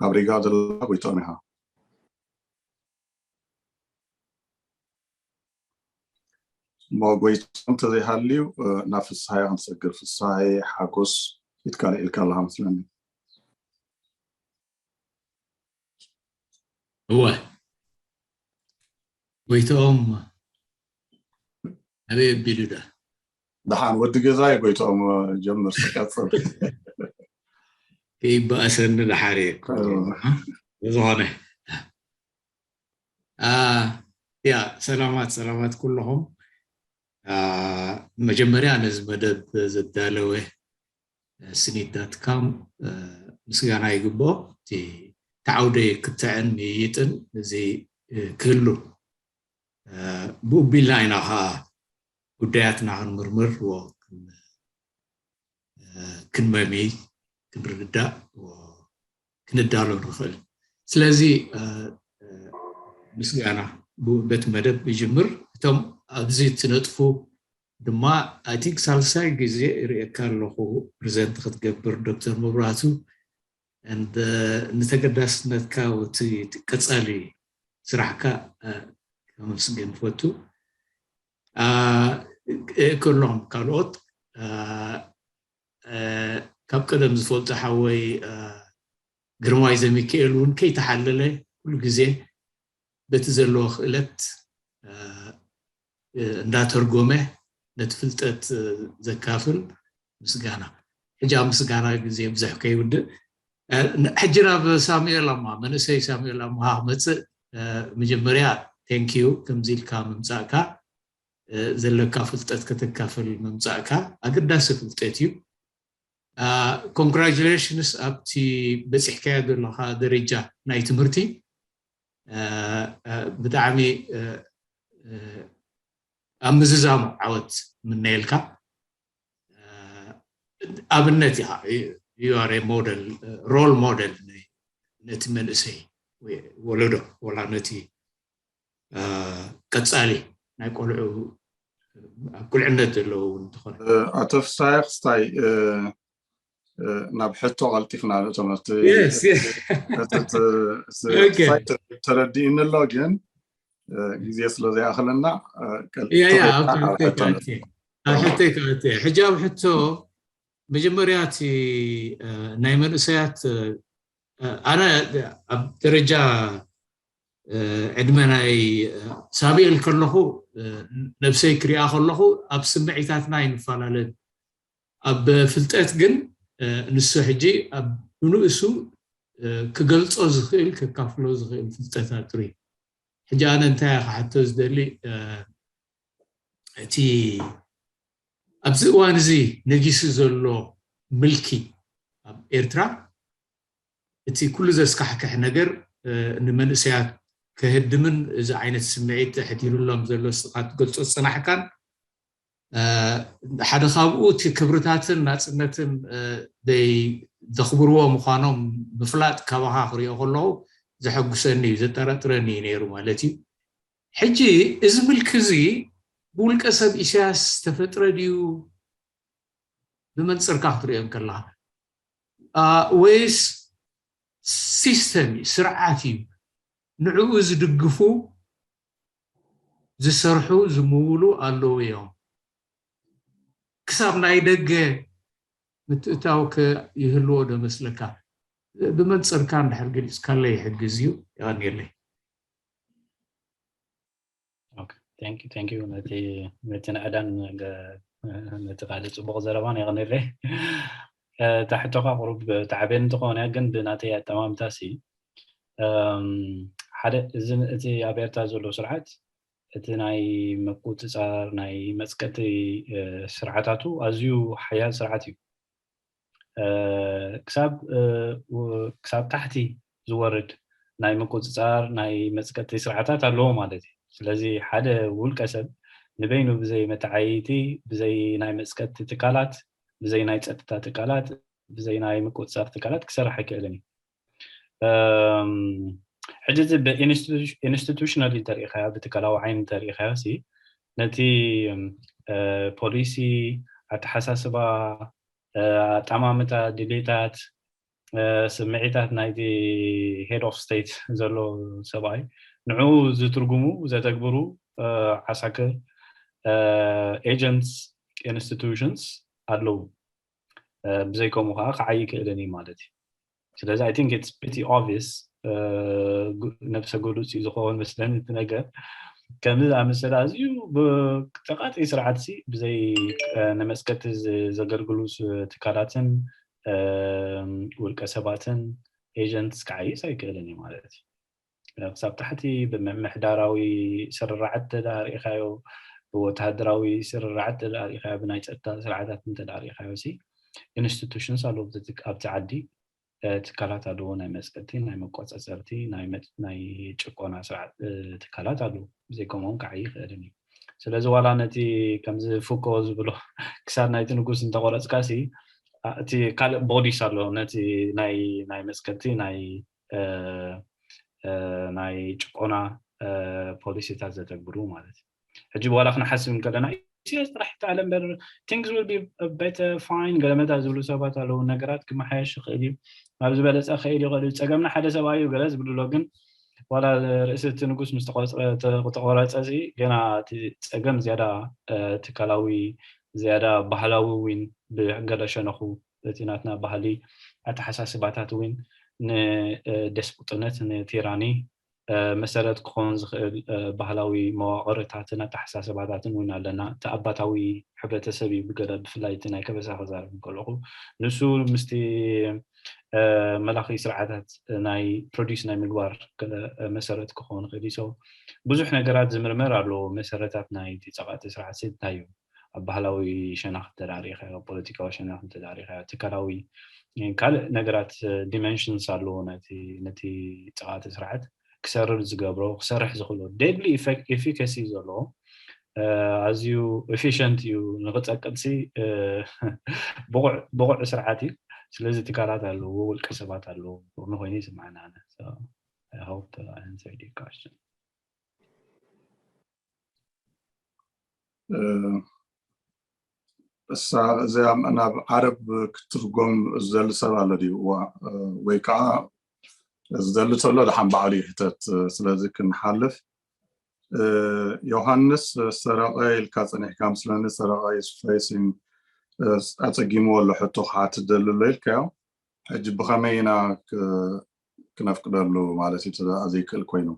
Obrigado الله ويتونها ما قويتم تذي هالليو نفس هاي هنسجل في الصاي حاجوس يتكلم الكلام مثلاً هو قويتم أبي بيلوده دحان ود جزاي قويتم جمر سكتر في بأسن الحريق زغانه يا سلامات كلهم مجمريا نزمدد زدالوه سنيدات.com مسغانا يغبو تي تعودي كتعن ميتن زي كله بوبيلاينا ها ودياتنا هنمرمر و كنمامي كنردا وكندالو نخل سلازي مسغانا بيت مدب بجمر تم ابزي تنطفو دما I think سالساي غزي ريكالو بريزنت خدغبر دكتور مبراتو and نتقدس نتكاو تقصالي سرحكا كمسغن فوتو كلهم كالوت كاب قدم زفولت حوي غرماي زميكيلون كي تحلله كل غزي بتزلو خلت እንዳ ተርጎመ ነትፍልጠት ዘካፍል ምስጋና ሕጃብ ምስጋና ግዜ ብዙሕ ከይውድ ሕጅና በሳሙኤል አማ መንሰይ ሳሙኤል አማ መጽ መጀመሪያ ቴንክ ዩ ከምዚልካ መምጻእካ ዘለካ ፍልጠት ከተካፈል መምጻእካ አግዳስ ፍልጠት እዩ ኮንግራቹሌሽንስ አፕቲ በጽሕካ ያደለኻ ደረጃ ናይ ትምህርቲ ብጣዕሚ أمززام عود من نيلكا أبنتي you are a model role model نتمنى سي ولده ولا نتي كتسالي نقول كل عندنا لو ندخل أتف سايق ستاي نبحثه غلطيفنا تمرت yes تردين اللوجن جزء سلزي أخلنا أوكي حجاب حتى مجمرياتي نايمن سيات أنا درجة عندما سابق الكله نفسي كريا خله أب سمعيتات ناين فلالد أب فلتات جن نسحجي أب نوسو كجلس أزخيل ككافلو زخيل فلتات تري حجانا انتهى حتى زدلي تي أبزوان زي نجيس زلو ملكي إيرترا تي كل ذا سكحك حنجر نمن سيات كهدمن إذا عينت سمعيت حدير الله زلو استقات قلت الصناح كان حدا خابو تي كبرتاتن ناسنتن دي دخبروا مخانم بفلات كواها خريا خلو زحقسني زترترني نيرو مالتي حجي اسم الكزي بقول كسب إشاس تفتر ديو بمنصر كاختريم كلها ويس سيستمي سرعاتي نعوز دقفو زسرحو زمولو قالو يوم كسب نايدق متقتاوك يهلو ده مسلكا بمنصر كان حرقل اسكالي يحجزيو يعني لي اوكي ثانك يو متنا ادان نتقال صبغ زربان يعني لي تحت قرب تعبين تقون جن بناتي تمام تاسي حدا اذن اتي ابيرتا زلو سرعات اتناي مقوت صار ناي مسكتي سرعاتاتو ازيو حياه سرعاتي كساب تحتي زورد ناي مقصصار ناي مسكتي سرعتات اللو مالتي ስለዚህ ሓደ ውልቀ ሰብ ንበይኑ ብዘይ መተዓይቲ ብዘይ ናይ መስከት ትካላት ብዘይ ናይ ጸጥታ ትካላት ብዘይ ናይ መቆጻር ትካላት ክሰርሕ ይክእልን ሕጂ በኢንስቲትዩሽናል ተሪኻያ ብትካላዊ ዓይን ተሪኻያ ሲ ነቲ ፖሊሲ ኣተሓሳስባ ጠማምታ ድሌታት سمعيتات نايدي head of state زلو سباي نعو زترجمو زتكبرو عساكر agents institutions አለው بزيكم وخا عاي كدني مالتي ስለዚህ I think it's pretty obvious نفس قولتي زخون مثلا ነገር كمل امثله ازيو بتقاطع سرعتي بزي نمسكت زغرغلوس تكالاتن والكسباتن ايجنتس كعيس አይከለኒ ማለት حساب تحتي بمحداراوي سرعت تداريخايو وتهدراوي سرعت تداريخايو بناي ጸጥታ ስርዓታት ተዳሪኻዮ ሲ ኢንስቲትዩሽንስ አሉ ኣብቲ ዓዲ ትካላት አሉ ናይ መስቀቲ ናይ መቆጻጸርቲ ናይ ጭቆና ስርዓት ትካላት አሉ ዘይኮሞን ከዓይ ይኽእልኒ ስለዚ ዋላ ነቲ ከምዚ ፉኮ ዝብሎ ክሳድ ናይቲ ንጉስ እንተቆረጽካሲ እቲ ካልእ ቦዲስ አሎ ነቲ ናይ መስቀቲ ናይ ጭቆና ፖሊሲታት ዘተግብሩ ማለት ሕጂ ዋላ ክንሓስብ ከለና راح تعلم بر things will be better fine قلمت ازولو سبات አለው ነገራት ከመሐሽ ኸሊ ኣብ ዝበለጸ ኸይል ይቀል ጸገምና ሓደ ሰባዩ ገለጽ ብሉሎግን ዋላ ርእሰት ንጉስ ምስተቆረጸ ሲ ገና ጸገም ዝያዳ ትካላዊ ዝያዳ ባህላዊ ዊን ብገለሸነኹ እቲናትና ባህሊ ኣተሐሳስባታት ዊን ንደስፖትነት ንቲራኒ መሰረት ክኾን ዝኽእል ባህላዊ መዋቕርታትን ኣተሓሳስባታትን ውን ኣለና ተኣባታዊ ሕብረተሰብ ብገለ ብፍላይ እቲ ናይ ከበሳ ክዛረብ ከለኹ ንሱ ምስቲ መላኺ ስርዓታት ናይ ፕሮዲስ ናይ ምግባር መሰረት ክኾን ክእል ይሶ ብዙሕ ነገራት ዝምርመር ኣሎ መሰረታት ናይ ጸቓቲ ስርዓት እንታይ እዩ ኣብ ባህላዊ ሸናኽ ተዳሪኻዮ ፖለቲካዊ ሸናኽ ተዳሪኻዮ ትካላዊ ካልእ ነገራት ዲሜንሽንስ ኣሎ ነቲ ጸቓቲ ስርዓት كسرر زغبرو كسرح زخلو deadly efficacy زلو as you efficient you نغتصقصي بقع سرعتي ስለዚህ ትካላት አሉ ወልቀሰባት አሉ ነው ሆይኒ ስማና so I hope to answer the question زعم انا عرب كترجم زلسب على دي ويكا زدلت له دحن بعلي حتت ስለዚህ ክንሓልፍ ዮሐንስ ሰራቃይ ልካጽንሕ ካም ስለነ ሰራቃይ ስፌሲን ኣጸጊሞ ለሕቶ ሓት ደልሎ ይልካዮ ሕጂ ብኸመይና ክነፍቅደሉ ማለት እዩ ኣዘይክእል ኮይኑ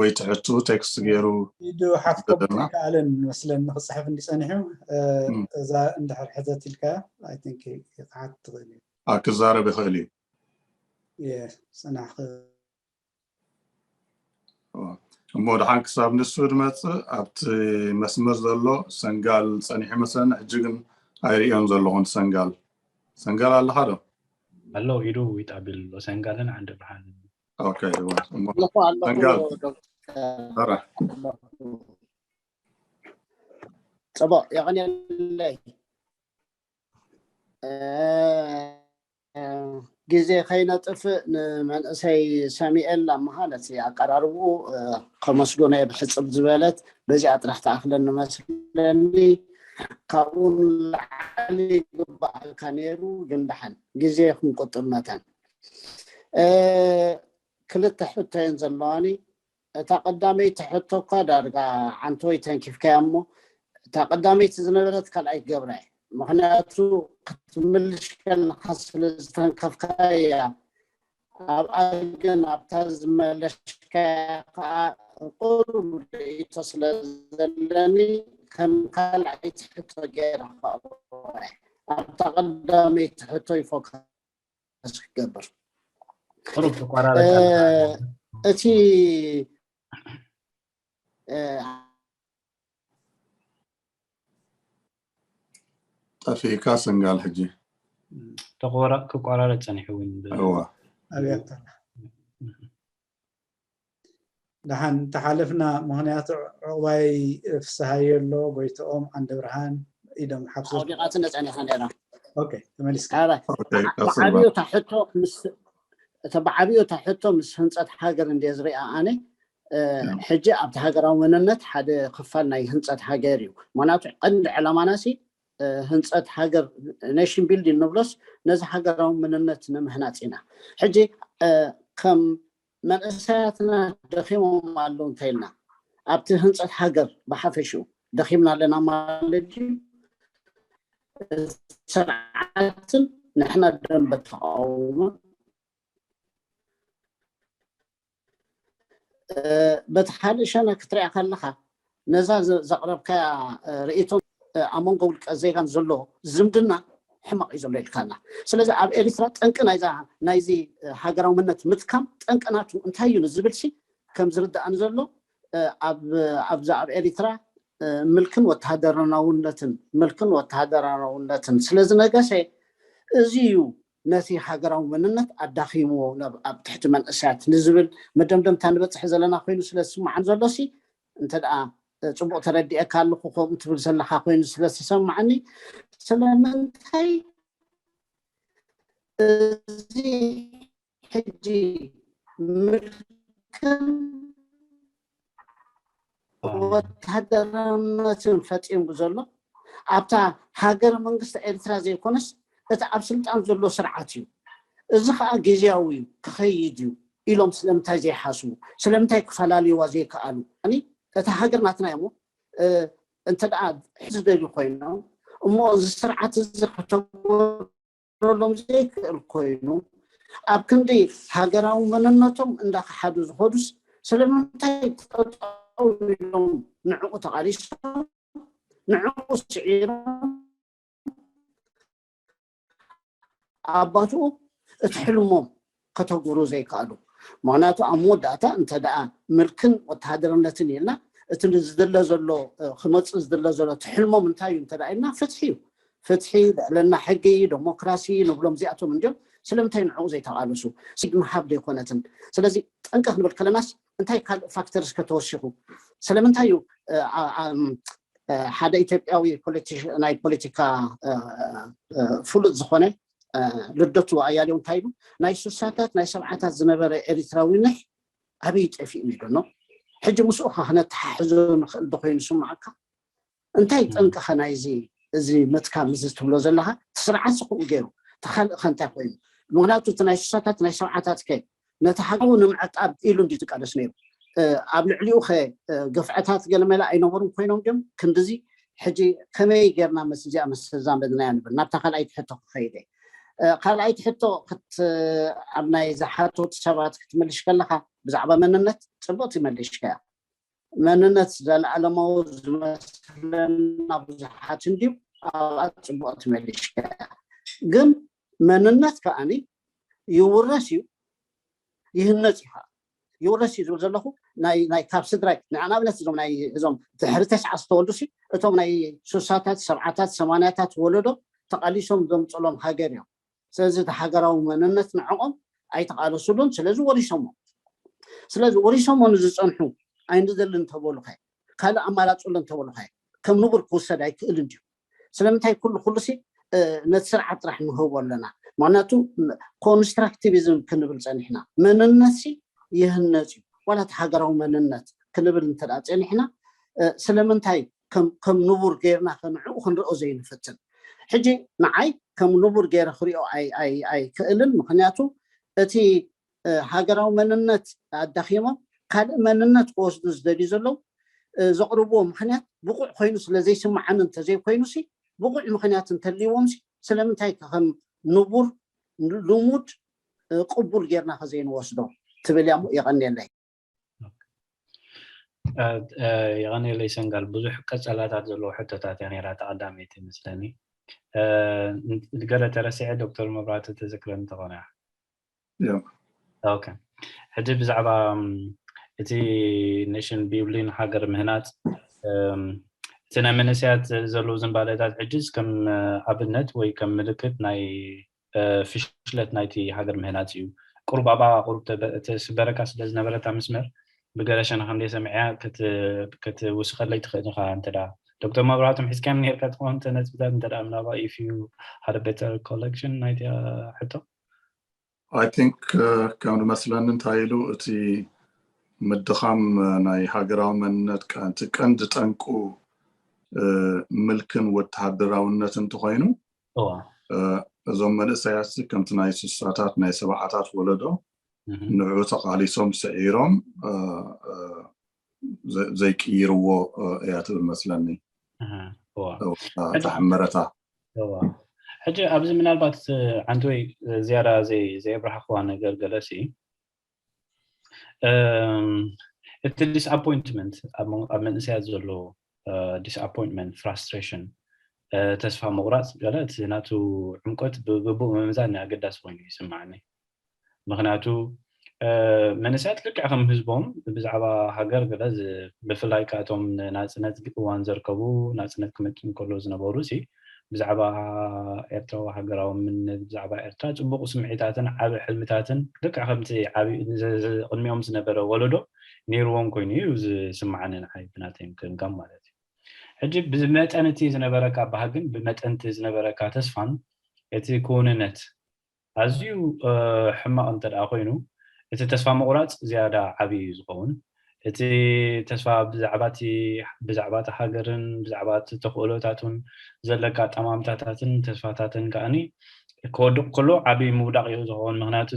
ወይ ትሕቱ ቴክስት ገይሩ ይዱ ሓፍቶም ካለን መስለን ንኽጽሕፍ እንዲጸንሑ እዛ እንድሕር ሕዘት ኢልካ I think ይሓት ትኽእል ክዛረብ ይኽእል እዩ yes صناخ مود حنك صاب نسود مت ابت مسمر زلو سنغال صنيح مثلا حجن ايريون زلون سنغال الله هذا الله يدو يتقبل سنغالن عند برهان اوكي سنغال ترى صبا يعني الله ጊዜ ከይነጥፍ ንመንእሰይ ሰሚኤል ኣመሃለት ኣቀራርቡ ከመስጎ ናይ ብሕፅብ ዝበለት በዚኣ ጥራሕ ተኣኽለን መስለኒ ካብኡን ላዕሊ ግባእካ ነይሩ ግን ድሓን ጊዜ ክንቁጥብ መተን ክልተ ሕቶየን ዘለዋኒ እታ ቀዳመይቲ ሕቶ እኳ ዳርጋ ዓንቶይ ተንኪፍካያ እሞ እታ ቀዳመይቲ ዝነበረት ካልኣይ ገብራይ ምክንያቱ ክትምልሽ ከልሓስለ ዝተንከፍካያ ኣብ ኣገን ኣብታ ዝመለሽካያ ከዓ ቁሩብ ርእቶ ስለ ዘለኒ ከም ካልኣይቲ ሕቶ ገይረ ኣብታ ቀዳመይቲ ሕቶ ይፎከስ ክገብር እቲ طفيكا سنغال حجي تقورا كقرار تصنحون هو أبيت دحن تحالفنا مهنيات عواي فسهايلو بيتهم عند برهان إذا حبس حقيقة نتعني خلينا أوكي تمليس هذا عبيو تحطه تبع عبيو تحطه مش هنصت حاجة عندي زريعة أنا حجة أبت حاجة ومننت حد خفلنا يهنصت حاجة ريو مناطق قد على مناسي ህንፀት ሃገር ኔሽን ቢልዲንግ ንብሎስ ነዚ ሃገራዊ መንነት ነምህናፅና ሕጂ ከም መንእሰያትና ደኺሞም ኣለዉ እንተኢልና ኣብቲ ህንፀት ሃገር ብሓፈሽኡ ደኺምና ኣለና ማለት እዩ ስርዓትን ንሕና ደንበ ተቃውሞ በቲ ካልእ ሸነ ክትሪኣ ከለካ ነዛ ዘቕረብካ ርእቶም ኣብ መንጎ ውልቀ ዜጋን ዘሎ ዝምድና ሕማቕ እዩ ዘሎ ኢልካና ስለዚ ኣብ ኤርትራ ጠንቂ ናይዚ ሃገራዊ መንነት ምትካም ጠንቅናቱ እንታይ እዩ ዝብል ሲ ከም ዝርዳእን ዘሎ ኣብዛ ኣብ ኤርትራ ምልክን ወተሃደራውነትን ስለዝነገሰ እዚ እዩ ነቲ ሃገራዊ መንነት ኣዳኺምዎ ኣብ ትሕቲ መንእሰያት ንዝብል መደምደምታ ንበፅሕ ዘለና ኮይኑ ስለዝስማዓን ዘሎ ሲ እንተደኣ ጽቡቕ ተረዲእካ ኣለኹ ከምኡ ትብል ዘለካ ኮይኑ ስለዝሰማዓኒ ስለምንታይ እዚ ሕጂ ምልክን ወተሃደራውነትን ፈፂሙ ዘሎ ኣብታ ሃገረ መንግስቲ ኤርትራ ዘይኮነስ እቲ ኣብ ስልጣን ዘሎ ስርዓት እዩ እዚ ከዓ ግዝያዊ እዩ ክኸይድ እዩ ኢሎም ስለምንታይ ዘይሓስቡ ስለምንታይ ክፈላለዩዋ ዘይከኣሉ ኣኒ እቲ ሃገር ናትና እሞ እንተደኣ ዝደልዩ ኮይኖም እሞ እዚ ስርዓት እዚ ክተግበረሎም ዘይክእል ኮይኑ ኣብ ክንዲ ሃገራዊ መንነቶም እንዳክሓዱ ዝኸዱስ ስለምንታይ ጠጠው ኢሎም ንዕኡ ተቃሊሶም ንዕኡ ስዒሮም ኣባትኡ እቲ ሕልሞም ከተግብሩ ዘይከኣሉ ምክንያቱ ኣብ መወዳእታ እንተደኣ ምልክን ወተሃደርነትን ኢልና እቲ ዝድለ ዘሎ ክመፅእ ዝድለ ዘሎ እቲ ሕልሞም እንታይ እዩ እንተደኣ ኢልና ፍትሒ ልዕልና ሕጊ ዲሞክራሲ ንብሎም እዚኣቶም እንድዮም ስለምንታይ ንዕኡ ዘይተቃለሱ ምሃብ ዘይኮነትን ስለዚ ጠንቀ ክንብል ከለናስ እንታይ ካልእ ፋክተርስ ከተወሲኹ ስለምንታይ እዩ ሓደ ኢትዮጵያዊ ናይ ፖለቲካ ፍሉጥ ዝኾነ ልደቱ ኣያሌው እንታይ ኢሉ ናይ 60ታት ናይ 70ታት ዝነበረ ኤርትራዊነት ኣበይ ጠፊኡ ኢሉኖ ሕጂ ምስኡ ክነተሓሕዞ ንኽእል ዶ ኮይኑ ስማዓካ እንታይ ጠንቀኸ ናይዚ እዚ ምትካም እዚ ትብሎ ዘለካ ስርዓት ዝኽኡ ገይሩ ተኻልእ ከንታይ ኮይኑ ምክንያቱ እቲ ናይ 60ታት ናይ 70ታት ከ ነቲ ሃገሩ ንምዕቃብ ኢሉ እንዲ ዝቃለስ ነይሩ ኣብ ልዕሊኡ ኸ ገፍዐታት ገለመላ ኣይነበሩን ኮይኖም ድም ክንዲዚ ሕጂ ከመይ ጌርና መስ እዚኣ መስ ተዛመድና ንብል ናብታ ካልኣይቲ ሕቶ ክኸይደ ካልኣይቲ ሕቶ ኣብ ናይ ዝሓተቱ ሰባት ክትመልሽ ከለካ ብዛዕባ መንነት ፅቡቅ ይመልሽከያ መንነት ዘለዓለማዊ ዝመስለና ብዙሓት እንድዩ ኣብኣ ፅቡቅ ትመልሽከያ ግን መንነት ከዓኒ ይውረስ እዩ ይህነፅ ኢኻ ይውረስ እዩ ዝብል ዘለኹ ናይ ካብ ስድራይ ንኣብነት እዞም ድሕሪ 9 ዝተወልዱ ሲ እቶም ናይ 60ታት 70ታት 80ታት ወለዶ ተቃሊሶም ዘምፅሎም ሃገር እዮም ስለዚ እቲ ሃገራዊ መንነት ንዕቆም ኣይተቃለሱሉን ስለዚ ወሪሶሞ ንዝፀንሑ ኣይንደልን እንተበሉ ኸ ካልእ ኣማላፅሉ እንተበሉ ኸ ከም ንቡር ክውሰድ ኣይክእልን ድዩ ስለምንታይ ኩሉ ሲ ነቲ ስርዓት ጥራሕ ንህቦ ኣለና ምክንያቱ ኮንስትራክቲቪዝም ክንብል ፀኒሕና መንነት ሲ ይህነፅ እዩ ዋላ እቲ ሃገራዊ መንነት ክንብል እንተደኣ ፀኒሕና ስለምንታይ ከም ንቡር ጌርና ከንዕኡ ክንሪኦ ዘይንፍትን ሕጂ ንዓይ ከም ንቡር ጌረ ክሪኦ ኣይክእልን ምክንያቱ እቲ ሃገራዊ መንነት ኣዳኺሞም ካልእ መንነት ክወስዱ ዝደልዩ ዘለው ዘቕርብዎ ምክንያት ብቑዕ ኮይኑ ስለዘይስማዓን እንተዘይኮይኑ ሲ ብቑዕ ምክንያት እንተልይዎም ሲ ስለምንታይ ከም ንቡር ልሙድ ቅቡል ጌርና ከዘይንወስዶ ትብል እያ የቀኒየለይ የቀኒየለይ ሰንጋል ብዙሕ ቀፀላታት ዘለዎ ሕቶታት እያ ነይራ ተቐዳሚት ይመስለኒ ገለ ተረሲዐ ዶክተር መብራህቲ ተዘክረን ተኾነ ኦኬ ሕጂ ብዛዕባ እቲ ኔሽን ቢልዲንግ ሃገር ምህናፅ እቲ ናይ መንእሰያት ዘለዉ ዝንባሌታት ሕጂስ ከም ኣብነት ወይ ከም ምልክት ናይ ፍሽለት ናይቲ ሃገር ምህናፅ እዩ ቁሩብ ኣብኣ ቁሩብ ተስበረካ ስለ ዝነበረታ መስመር ብገለ ሸነ ክንደይ ሰሚዕያ ክትውስኸለይ ትኽእል ኢኻ እንተዳ ዶክተር መብራህቶም ሒዝካዮም ነርካ ትኾን ተነፅብታት እንተዳ ምናባ if you had a better collection ናይቲ ሕቶ I think ከም ዝመስለኒ እንታይ ኢሉ እቲ ምድኻም ናይ ሃገራዊ መንነት ቀንዲ ጠንቁ ملكن وتحضراونነት እንትኮይኑ እዞም መንእሰያት ከምቲ ናይ ስሳታት ናይ ሰብዓታት ወለዶ ንዑ ተቃሊሶም ሰዒሮም ዘይቅይርዎ እያ ትመስለኒ ተሐመረታ ሕጂ ኣብዚ ምናልባት አንተ ወይ ዝያዳ ዘይብራህዋ ነገር ገለሲ እቲ disappointment ኣብ መንእሰያት ዘሎ disappointment frustration ተስፋ መቁራጽ ገለት ናቱ ዕምቆት ብግቡእ መምዛን ያገዳስ ኮይኑ ይስማዓኒ ምክንያቱ መንእሰያት ልክዕ ከም ህዝቦም ብዛዕባ ሃገር ገለዝ ብፍላይ ካቶም ናጽነት እዋን ዘርከቡ ናጽነት ክመጽእ ከሎ ዝነበሩ ሲ ብዛዕባ ኤርትራ ሃገራዊ ምንነት ብዛዕባ ኤርትራ ጽቡቕ ስምዒታትን ዓብ ሕልምታትን ልክዕ ከምቲ ዓብ ቅድሚኦም ዝነበረ ወለዶ ነይርዎም ኮይኑ ዝስማዓኒ ንሓይ ብናተይም ክንጋም ማለት እዩ ሕጂ ብመጠንቲ ዝነበረካ ባህግን ብመጠንቲ ዝነበረካ ተስፋን እቲ ኩንነት ኣዝዩ ሕማቕ እንተደኣ ኮይኑ እቲ ተስፋ መቁራጽ ዝያዳ ዓብይ ዝኸውን እቲ ተስፋ ብዛዕባ ሃገርን ብዛዕባ ተኽእሎታትን ዘለካ ጠማምታታትን ተስፋታትን ከኣኒ ክወድቕ ከሎ ዓብይ ምውዳቕ እዩ ዝኸውን ምክንያቱ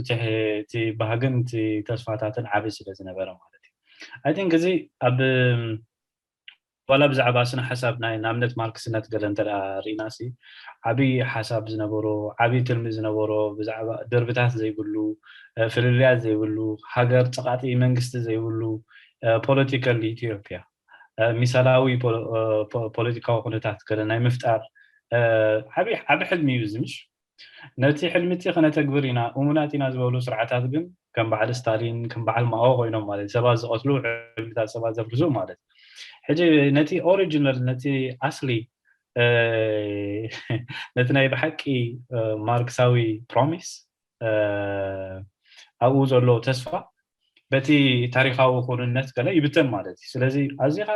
እቲ ባህግን እቲ ተስፋታትን ዓብይ ስለ ዝነበረ ማለት እዩ I think እዚ ኣብ ዋላ ብዛዕባ ስነ ሓሳብ ናይ ናምነት ማርክስነት ገለ እንተደኣ ሪናሲ ዓብይ ሓሳብ ዝነበሮ ዓብይ ትልሚ ዝነበሮ ብዛዕባ ደርብታት ዘይብሉ ፍልልያት ዘይብሉ ሃገር ፀቃጢ መንግስቲ ዘይብሉ ፖለቲካል ኢትዮጵያ ሚሳላዊ ፖለቲካዊ ኩነታት ገለ ናይ ምፍጣር ዓብይ ሕልሚ እዩ ዝምሽ ነቲ ሕልምቲ ክነተግብር ኢና እሙናት ኢና ዝበሉ ስርዓታት ግን ከም በዓል ስታሊን ከም በዓል ማኦ ኮይኖም ማለት ሰባት ዝቀትሉ ሕልምታት ሰባት ዘፍርሱ ማለት ሕጂ ነቲ ኦሪጂናል ነቲ ኣስሊ ነቲ ናይ ብሓቂ ማርክሳዊ ፕሮሚስ ኣብኡ ዘሎ ተስፋ በቲ ታሪኻዊ ኩንነት ገለ ይብተን ማለት እዩ ስለዚ ኣዝኻ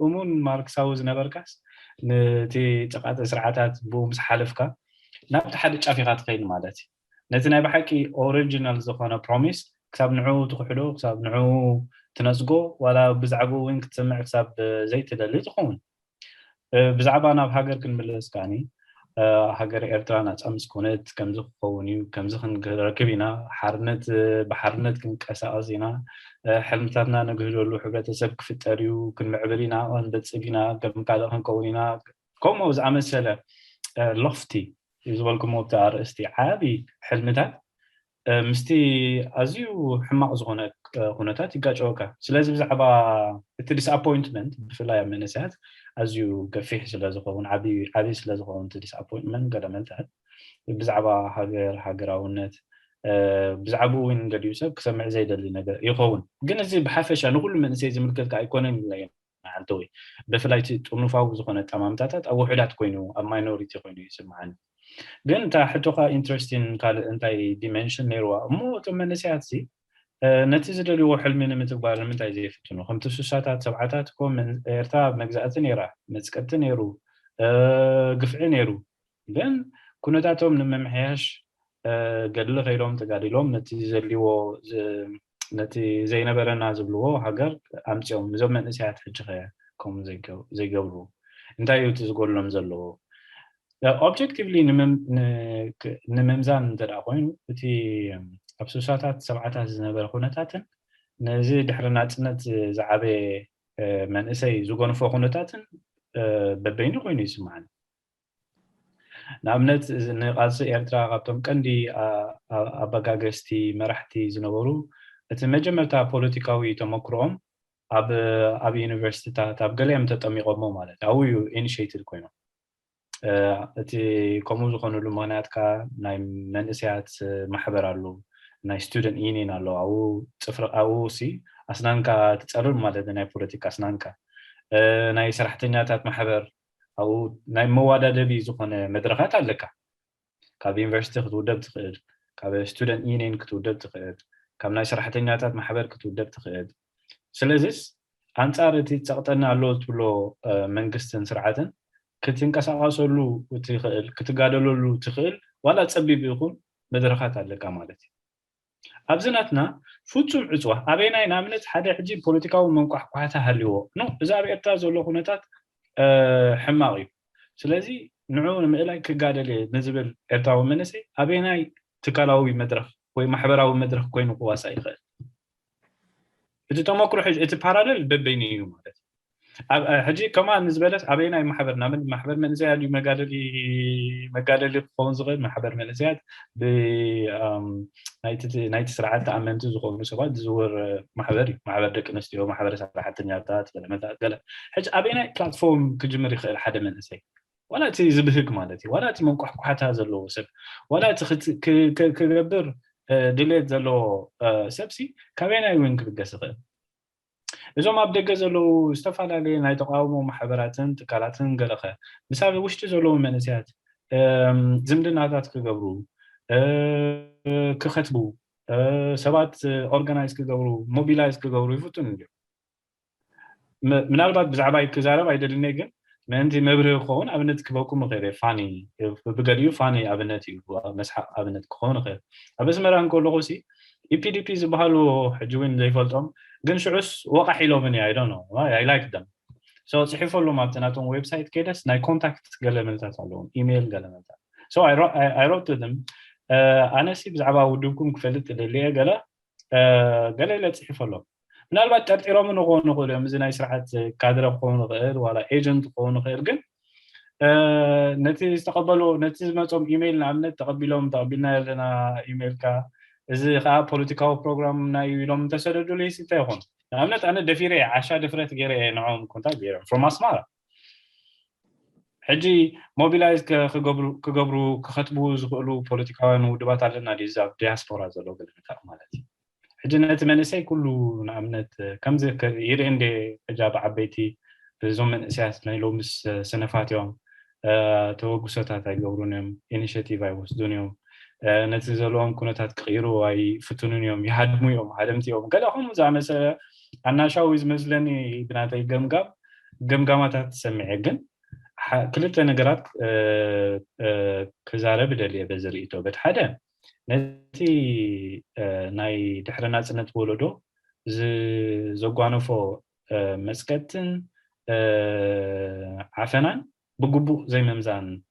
እሙን ማርክሳዊ ዝነበርካስ ነቲ ፀቃጢ ስርዓታት ብኡ ምስ ሓለፍካ ናብቲ ሓደ ጫፍ ኢኻ ትኸይድ ማለት እዩ ነቲ ናይ ብሓቂ ኦሪጂናል ዝኾነ ፕሮሚስ ክሳብ ንዑ ትኽሕዶ ክሳብ ንዑ ትነጽጎ ዋላ ብዛዕባ ወይን ክትሰምዕ ክሳብ ዘይትደሊ ትኸውን ብዛዕባ ናብ ሃገር ክንምለስ ካኒ ሃገር ኤርትራ ናፃ ምስ ኮነት ከምዚ ክኸውን እዩ ከምዚ ክንረክብ ኢና ሓርነት ብሓርነት ክንቀሳቀስ ኢና ሕልምታትና ነግህደሉ ሕብረተሰብ ክፍጠር እዩ ክንምዕብል ኢና ክንበፅግ ኢና ከም ካልእ ክንከውን ኢና ከምኡ ዝኣመሰለ ሎፍቲ ዝበልኩሞ ኣብቲ ኣርእስቲ ዓብይ ሕልምታት ምስቲ ኣዝዩ ሕማቕ ዝኾነ ኩነታት ይጋጨወካ ስለዚ ብዛዕባ እቲ ዲስኣፖይንትመንት ብፍላይ ኣብ መንእሰያት ኣዝዩ ገፊሕ ስለ ዝኸውን ዓብይ ስለ ዝኸውን እቲ ዲስኣፖይንትመንት ገለ መልታት ብዛዕባ ሃገራውነት ብዛዕባ እውን ገዲኡ ሰብ ክሰምዕ ዘይደሊ ነገር ይኸውን ግን እዚ ብሓፈሻ ንኩሉ መንእሰይ ዝምልከትካ ኣይኮነን ኢለየ አንተ ወይ ብፍላይ ጥኑፋዊ ዝኾነ ጠማምታታት ኣብ ውሕዳት ኮይኑ ኣብ ማይኖሪቲ ኮይኑ ይስምዓኒ ግን እንታ ሕቶኻ ኢንትረስቲንግ ካልእ እንታይ ዲሜንሽን ነይርዋ እሞ እቶም መንእሰያት ነቲ ዝደልይዎ ሕልሚ ንምትግባር ንምንታይ ዘይፍትኑ ከምቲ ስሳታት ሰብዓታት ከም ኤርትራ መግዛእቲ ነይራ መፅቀቲ ነይሩ ግፍዒ ነይሩ ግን ኩነታቶም ንምምሕያሽ ገድሊ ከይዶም ተጋዲሎም ነቲ ዘልይዎ ነቲ ዘይነበረና ዝብልዎ ሃገር ኣምፅኦም እዞም መንእሰያት ሕጂ ኸ ከምኡ ዘይገብሩ እንታይ እዩ እቲ ዝጎድሎም ዘለዎ ኦብጀክቲቭሊ ንምምዛን እንተደኣ ኮይኑ እቲ ኣብ ስሳታት ሰብዓታት ዝነበረ ኩነታትን ነዚ ድሕሪ ናፅነት ዝዓበየ መንእሰይ ዝጎንፎ ኩነታትን በበይኑ ኮይኑ ይስማዓኒ ንኣብነት ንቃልሲ ኤርትራ ካብቶም ቀንዲ ኣበጋገስቲ መራሕቲ ዝነበሩ እቲ መጀመርታ ፖለቲካዊ ተመክሮኦም ኣብ ዩኒቨርሲቲታት ኣብ ገሊኦም ተጠሚቖሞ ማለት ኣብኡ እዩ ኢኒሽቲቭ ኮይኖም እቲ ከምኡ ዝኾነሉ ምክንያትካ ናይ መንእሰያት ማሕበር ኣሎ ናይ ስቱደንት ዩኒየን ኣሎ ኣብኡ ኣስናንካ ትፀርብ ማለት ናይ ፖለቲካ ኣስናንካ ናይ ሰራሕተኛታት ማሕበር ኣብኡ ናይ መዋዳደቢ ዝኾነ መድረኻት ኣለካ ካብ ዩኒቨርሲቲ ክትውደብ ትኽእል ካብ ስቱደንት ዩኒየን ክትውደብ ትኽእል ካብ ናይ ሰራሕተኛታት ማሕበር ክትውደብ ትኽእል ስለዚ ኣንጻር እቲ ፀቕጠና ኣሎ ትብሎ መንግስትን ስርዓትን ክትንቀሳቀሰሉ ትኽእል ክትጋደለሉ ትኽእል ዋላ ፀቢብ ይኹን መድረኻት ኣለካ ማለት እዩ ኣብዚ ናትና ፍጹም ዕፅዋ ኣበይናይ ንኣብነት ሓደ ሕጂ ፖለቲካዊ መንቋሕቋሕታ ሃልይዎ ኖ እዚ ኣብ ኤርትራ ዘሎ ኩነታት حماقي سلازي نوعو نمئلاي كقادل نزبل إرتاو منسي أبيناي تكالاوي مدرخ ወይ ማሕበራዊ መድረክ ኮይኑ ክዋሳ ይኽእል እቲ ተመክሮ ሕጂ እቲ ፓራሌል በበይኒ እዩ ማለት ሕጂ ከማን ዝበለስ ኣበይናይ ማሕበር መንእሰያት እዩ መጋደሊ ክኸውን ዝኽእል ማሕበር መንእሰያት ናይቲ ስርዓት ተኣመንቲ ዝኾኑ ሰባት ዝውር ማሕበር እዩ ማሕበር ደቂ ኣንስትዮ ማሕበር ሰራሕተኛታት ገለ ሕጂ ኣበይናይ ፕላትፎርም ክጅምር ይኽእል ሓደ መንእሰይ ولا تي زبهق مالتي ولا تي من قحقحتها زلو سب ولا كغبر ديليت زلو سبسي كابينا وين كبقسخ اذا ما بدغ زلو استفعلالي ناي تقاومو محبراتن تكالاتن غلخه مثال وشتي زلو منسيات زمدناتات كغبرو كختبو سبات اورغانايز كغبرو موبيلايز كغبرو يفوتون منالبات بزعباي كزارب ايدلني ግን منتي مبرر خون أبنت كباكم غير فاني بقديو فاني أبنتي مسح أبنت خون غير أبس مران كل غوسي EPDP زبالو حجوين زي فلتهم جن شعوس وقع حلو مني I don't know I like them so صحيفة لهم أبتناتهم ويب سايت كده ناي كونتاكت قال ملتات عليهم إيميل قال ملتات so I wrote to them أنا سيب زعبا ودوكم كفلت اللي قال لا صحيفة لهم ምናልባት ጠርጢሮም ንኾኑ ኾሎም እዚ ናይ ስርዓት ካድረ ክኾኑ ይኽእል ዋላ ኤጀንት ክኾኑ ይኽእል ግን ነቲ ዝተቐበሉ ነቲ ዝመፆም ኢሜይል ንኣብነት ተቐቢልና ዘለና ኢሜይልካ እዚ ከዓ ፖለቲካዊ ፕሮግራም ናይ ኢሎም ተሰደዱልይ እንታይ ይኾን ንኣብነት ኣነ ደፊረ ዓሻ ድፍረት ገይረ ንዖም ኮንታክት ገይረ ፍሮም ኣስማራ ሕጂ ሞቢላይዝ ክገብሩ ክኸትቡ ዝኽእሉ ፖለቲካውያን ውድባት ኣለና ዲዛ ዲያስፖራ ዘሎ ግልምታት ማለት እዩ حجنات منسي كله نعمنت كم ذكر يرندي إجابة عبيتي بزوم من أساس ما يلومس سنفات يوم توقسات يقولون يوم initiative يوصدون يوم نتزلون كنا تغيروا أي فتنون يوم يهدموا يوم هدمت يوم قال هم زعما أنا شاويز مثلني بناتي جمجمات تسمع جن كل التنقرات كزارة بدلية بزريتو بتحدى نتي ناي دحرنا سنت ولدو زغوانو فو مسكتن عفنان بقبو زي ممزان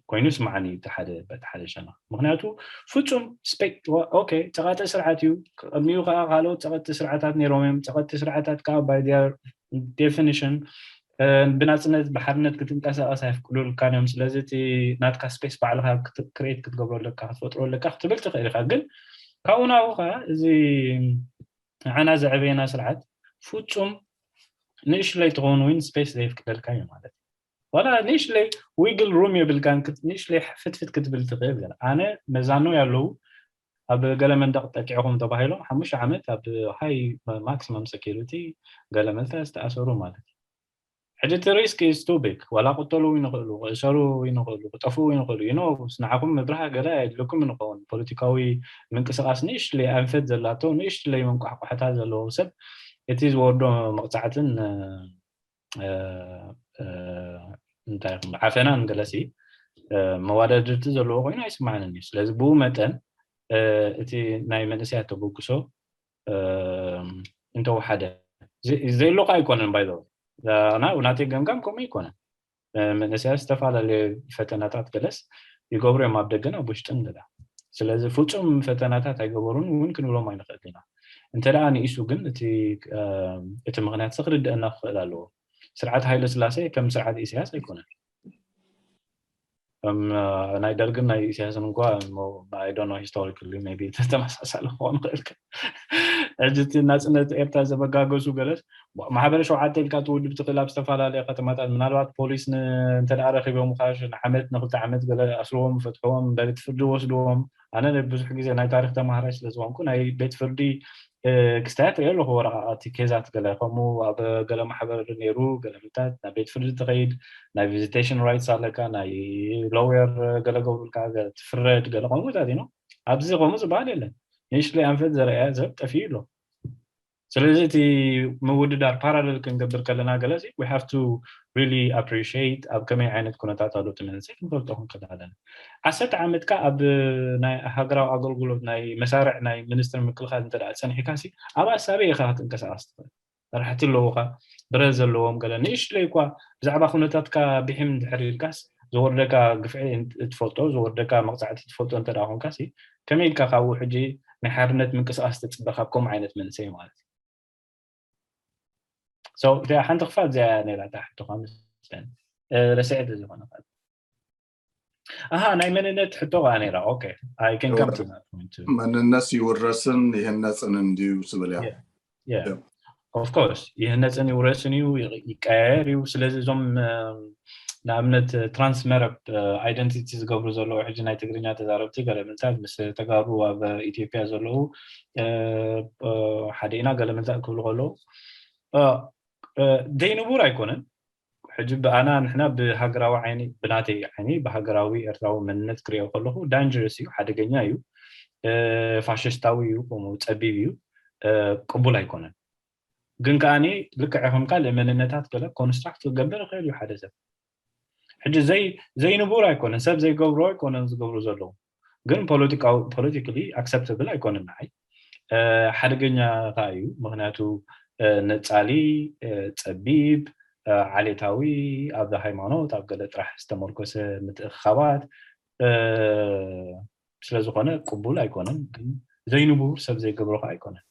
كوينوس معني بتحد شنا مغنياتو فوتوم سبيك اوكي تغات سرعاتيو ميوغا قالو تغات سرعاتات نيروميم تغات سرعاتات كا باي دير ديفينيشن بناتسنت بحرنت كتنقاسقاس يفكلول كانهم سلازتي ناتكا سبيس بعلها كريت كتقبرو لك تفطرو لك تبل تخيلك ግን ካውናውኻ እዚ ዓና ዘዕበና ስርዓት ፍጹም ንእሽለይ ትኾኑ ዊን ስፔስ ዘይፍቅደልካ እዩ ማለት ወላ ንእሽለይ ዊግል ሩም የብልካን ንእሽለይ ፍትፍት ክትብል ትኽእል ገና ኣነ መዛኑ ያለው ኣብ ገለ መንደቕ ጠቂዕኹም ተባሂሎም 5 ዓመት ኣብ ሃይ ማክሲመም ሴኩሪቲ ገለ መልታ ዝተኣሰሩ ማለት حجة الريسك is too big ولا قتلوا ينقلوا أشاروا ينقلوا قطفوا ينقلوا ينو سنعكم مبرها جلاء لكم نقول بوليتيكاوي من كسر نيش اللي أنفذ زلاتو نيش اللي من حتى زلوا سب it is word مقطعة انت عفنا نجلسي مواد تزلوا وين يسمعنا الناس لازم بو متن تي ناي منسيات بوكسو انتو حدا زي اللقاء يكون بايدو أنا وناتي جمجم كم يكونه من أساس تفعل الفتنات جلس يقبروا ما بدقنا وبشتن ده سلازم فوتهم فتنات يقبرون وممكن ولا ما ينقلنا أنت الآن إيشو قلنا تي مغنيات صغر أن خلالو سرعة هاي السلاسة كم سرعة إسياس يكونه أنا يدرجنا إسياس نقول I don't know historically maybe تتمسح سالفون غيرك أجت الناس إن إبتاز بجاجوس وجلس ما حبرش وعدت الكاتود بتقلب استفعل على قتمات من الوقت بوليس أنت نعرف يوم خارج نحمت نقطة عمت قال أسلوهم فتحهم بيت فردي وسلوهم أنا نبص حاجة زي أنا تعرف تما هرش لازم كون هاي بيت فردي كستات يلو هو رأتي كذات قال قاموا قال ما حبر نيرو قال متات بيت فردي تغيد نا visitation rights على كان أي lawyer قال قول كذا تفرد قال قاموا تادينو أبزي قاموا زبالة إيش اللي أنفذ زرع زبط أفيله سلازتي موجود دار parallel كنقدر كلنا جلسي we have to really appreciate أب كمية عينت كنا تعتادو تمنسي نقول تهم كذا هذا عسات عمد كأب ناي هجرة أقول ناي مسارع ناي منستر مكل خاد انت رأت سنة حكاسي أبا سابي خات انكسر أصلا رحت اللوقة برز اللوم قال نيش ليكوا بزعبا خونتاتك بحم دحريركاس زوردك قفعي تفوتو زوردك مقطعتي تفوتو انت راهون كاسي كميل كاو حجي نحرنت من قصاص تطبخكم عينت من سي مالتي سو ده حنتخفات زي انا تحت خمس سنين رسعت زي ما ناي مننت حطو غانيرا اوكي I can come to that point too. من الناس يورثن يهنس انديو سبليا. Yeah. Of course يهنس ان يورثن يقاير ስለዚህ ዞም ንኣብነት ትራንስመረብ አይደንቲቲስ ዝገብሩ ዘለዉ ሕጂ ናይ ትግርኛ ተዛረብቲ ገለመልታት ምስ ተጋሩ ኣብ ኢትዮጵያ ዘለዉ ሓደ ኢና ገለመልታት ክብሉ ከለዉ ደይንቡር ኣይኮነን ሕጂ ብኣና ንሕና ብሃገራዊ ዓይኒ ብናተይ ዓይኒ ብሃገራዊ ኤርትራዊ መንነት ክሪኦ ከለኹ ዳንጀረስ እዩ ሓደገኛ እዩ ፋሽስታዊ እዩ ከምኡ ፀቢብ እዩ ቅቡል ኣይኮነን ግን ከኣኒ ልክዕ ኢኹም ካልእ መንነታት ገለ ኮንስትራክት ክገብር ይኽእል እዩ ሓደ ሰብ ሕጂ ዘይንቡር ኣይኮነን ሰብ ዘይገብሮ ኣይኮነን ዝገብሩ ዘለዉ ግን ፖለቲካሊ ኣክሰፕተብል ኣይኮነን ንዓይ ሓደገኛ ከዓ እዩ ምክንያቱ ነፃሊ ፀቢብ ዓሌታዊ ኣብ ሃይማኖት ኣብ ገለ ጥራሕ ዝተመርኮሰ ምትእኽኻባት ስለዝኾነ ቅቡል ኣይኮነን ግን ዘይንቡር ሰብ ዘይገብሮ ከዓ ኣይኮነን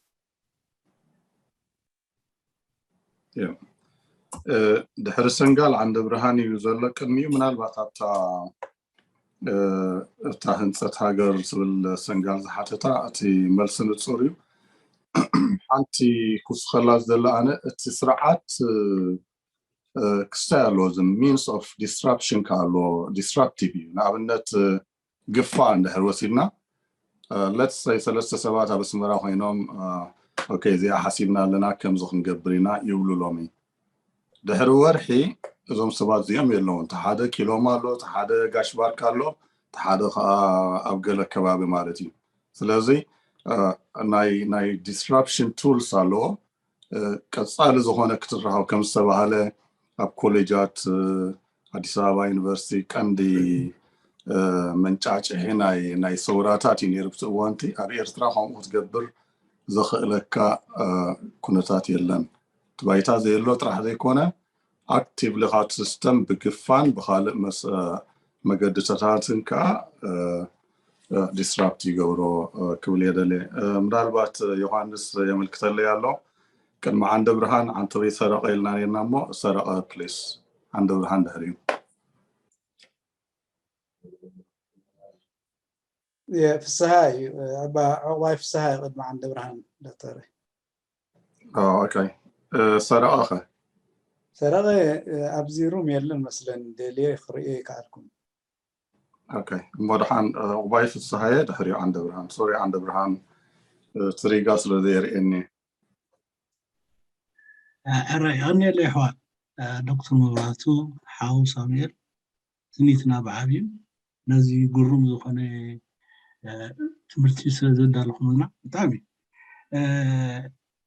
ድሕሪ ሰንጋል ዓንዲ ብርሃን እዩ ዘሎ ቅድሚኡ ምናልባት እታ ህንፀት ሃገር ዝብል ሰንጋል ዝሓተታ እቲ መልሲ ንፁር እዩ ሓንቲ ክውስኸላ ዘላ ኣነ እቲ ስርዓት ክስታይ ኣለዎ ዝ ሚንስ ኦፍ ዲስራፕሽን ካሎ ዲስራፕቲቭ እዩ ንኣብነት ግፋዕ እንድሕር ወሲድና let's say ሰለስተ ሰባት ኣብ ኣስመራ ኮይኖም ኦኬ እዚኣ ሓሲብና ኣለና ከምዚ ክንገብር ኢና ይብሉ ሎሚ ድሕሪ ወርሒ እዞም ሰባት እዚኦም የለውን እቲ ሓደ ኪሎም ኣሎ እቲ ሓደ ጋሽ ባርካ ኣሎ እቲ ሓደ ከዓ ኣብ ገለ ከባቢ ማለት እዩ ስለዚ ናይ ዲስራፕሽን ቱልስ ኣለዎ ቀፃሊ ዝኾነ ክትረሃብ ከም ዝተባሃለ ኣብ ኮሌጃት ኣዲስ ኣበባ ዩኒቨርሲቲ ቀንዲ መንጫጭሒ ናይ ሰውራታት እዩ ነይሩ ብቲ እዋንቲ ኣብ ኤርትራ ከምኡ ክትገብር ዘኽእለካ ኩነታት የለን ባይታ ዘየሎ ጥራሕ ዘይኮነ ኣክቲቭ ልኻት ሲስተም ብግፋን ብኻልእ መገድታትን ከዓ ዲስራፕት ይገብሮ ክብል የደለ ምናልባት ዮሐንስ የመልክተለይ ኣሎ ቅድሚ ዓንዲ ብርሃን ዓንተ ወይ ሰረቀ ኢልና ነርና እሞ ሰረቀ ፕሊስ ዓንዲ ብርሃን ድሕሪ ፍስሃ እዩ ኣባ ዕዋይ ፍስሃ ቅድሚ ዓንዲ ብርሃን ዶክተር ኦኬ ሰረቀ ሰረቀ ኣብዚ ሩም የለን መስለን ደልየ ክሪኦ ይከኣልኩም ኦኬ እሞድሓን ዕዋይ ፍስሃ ድሕሪ ዓንዲ ብርሃን ሶሪ ዓንዲ ብርሃን ትሪጋ ስለዘየርእየኒ أنا اللي هو دكتور مباراتو حاو سامير تنيتنا بعابيو نزي قرم زخانة تمرتي سلزد دالخمنا تابي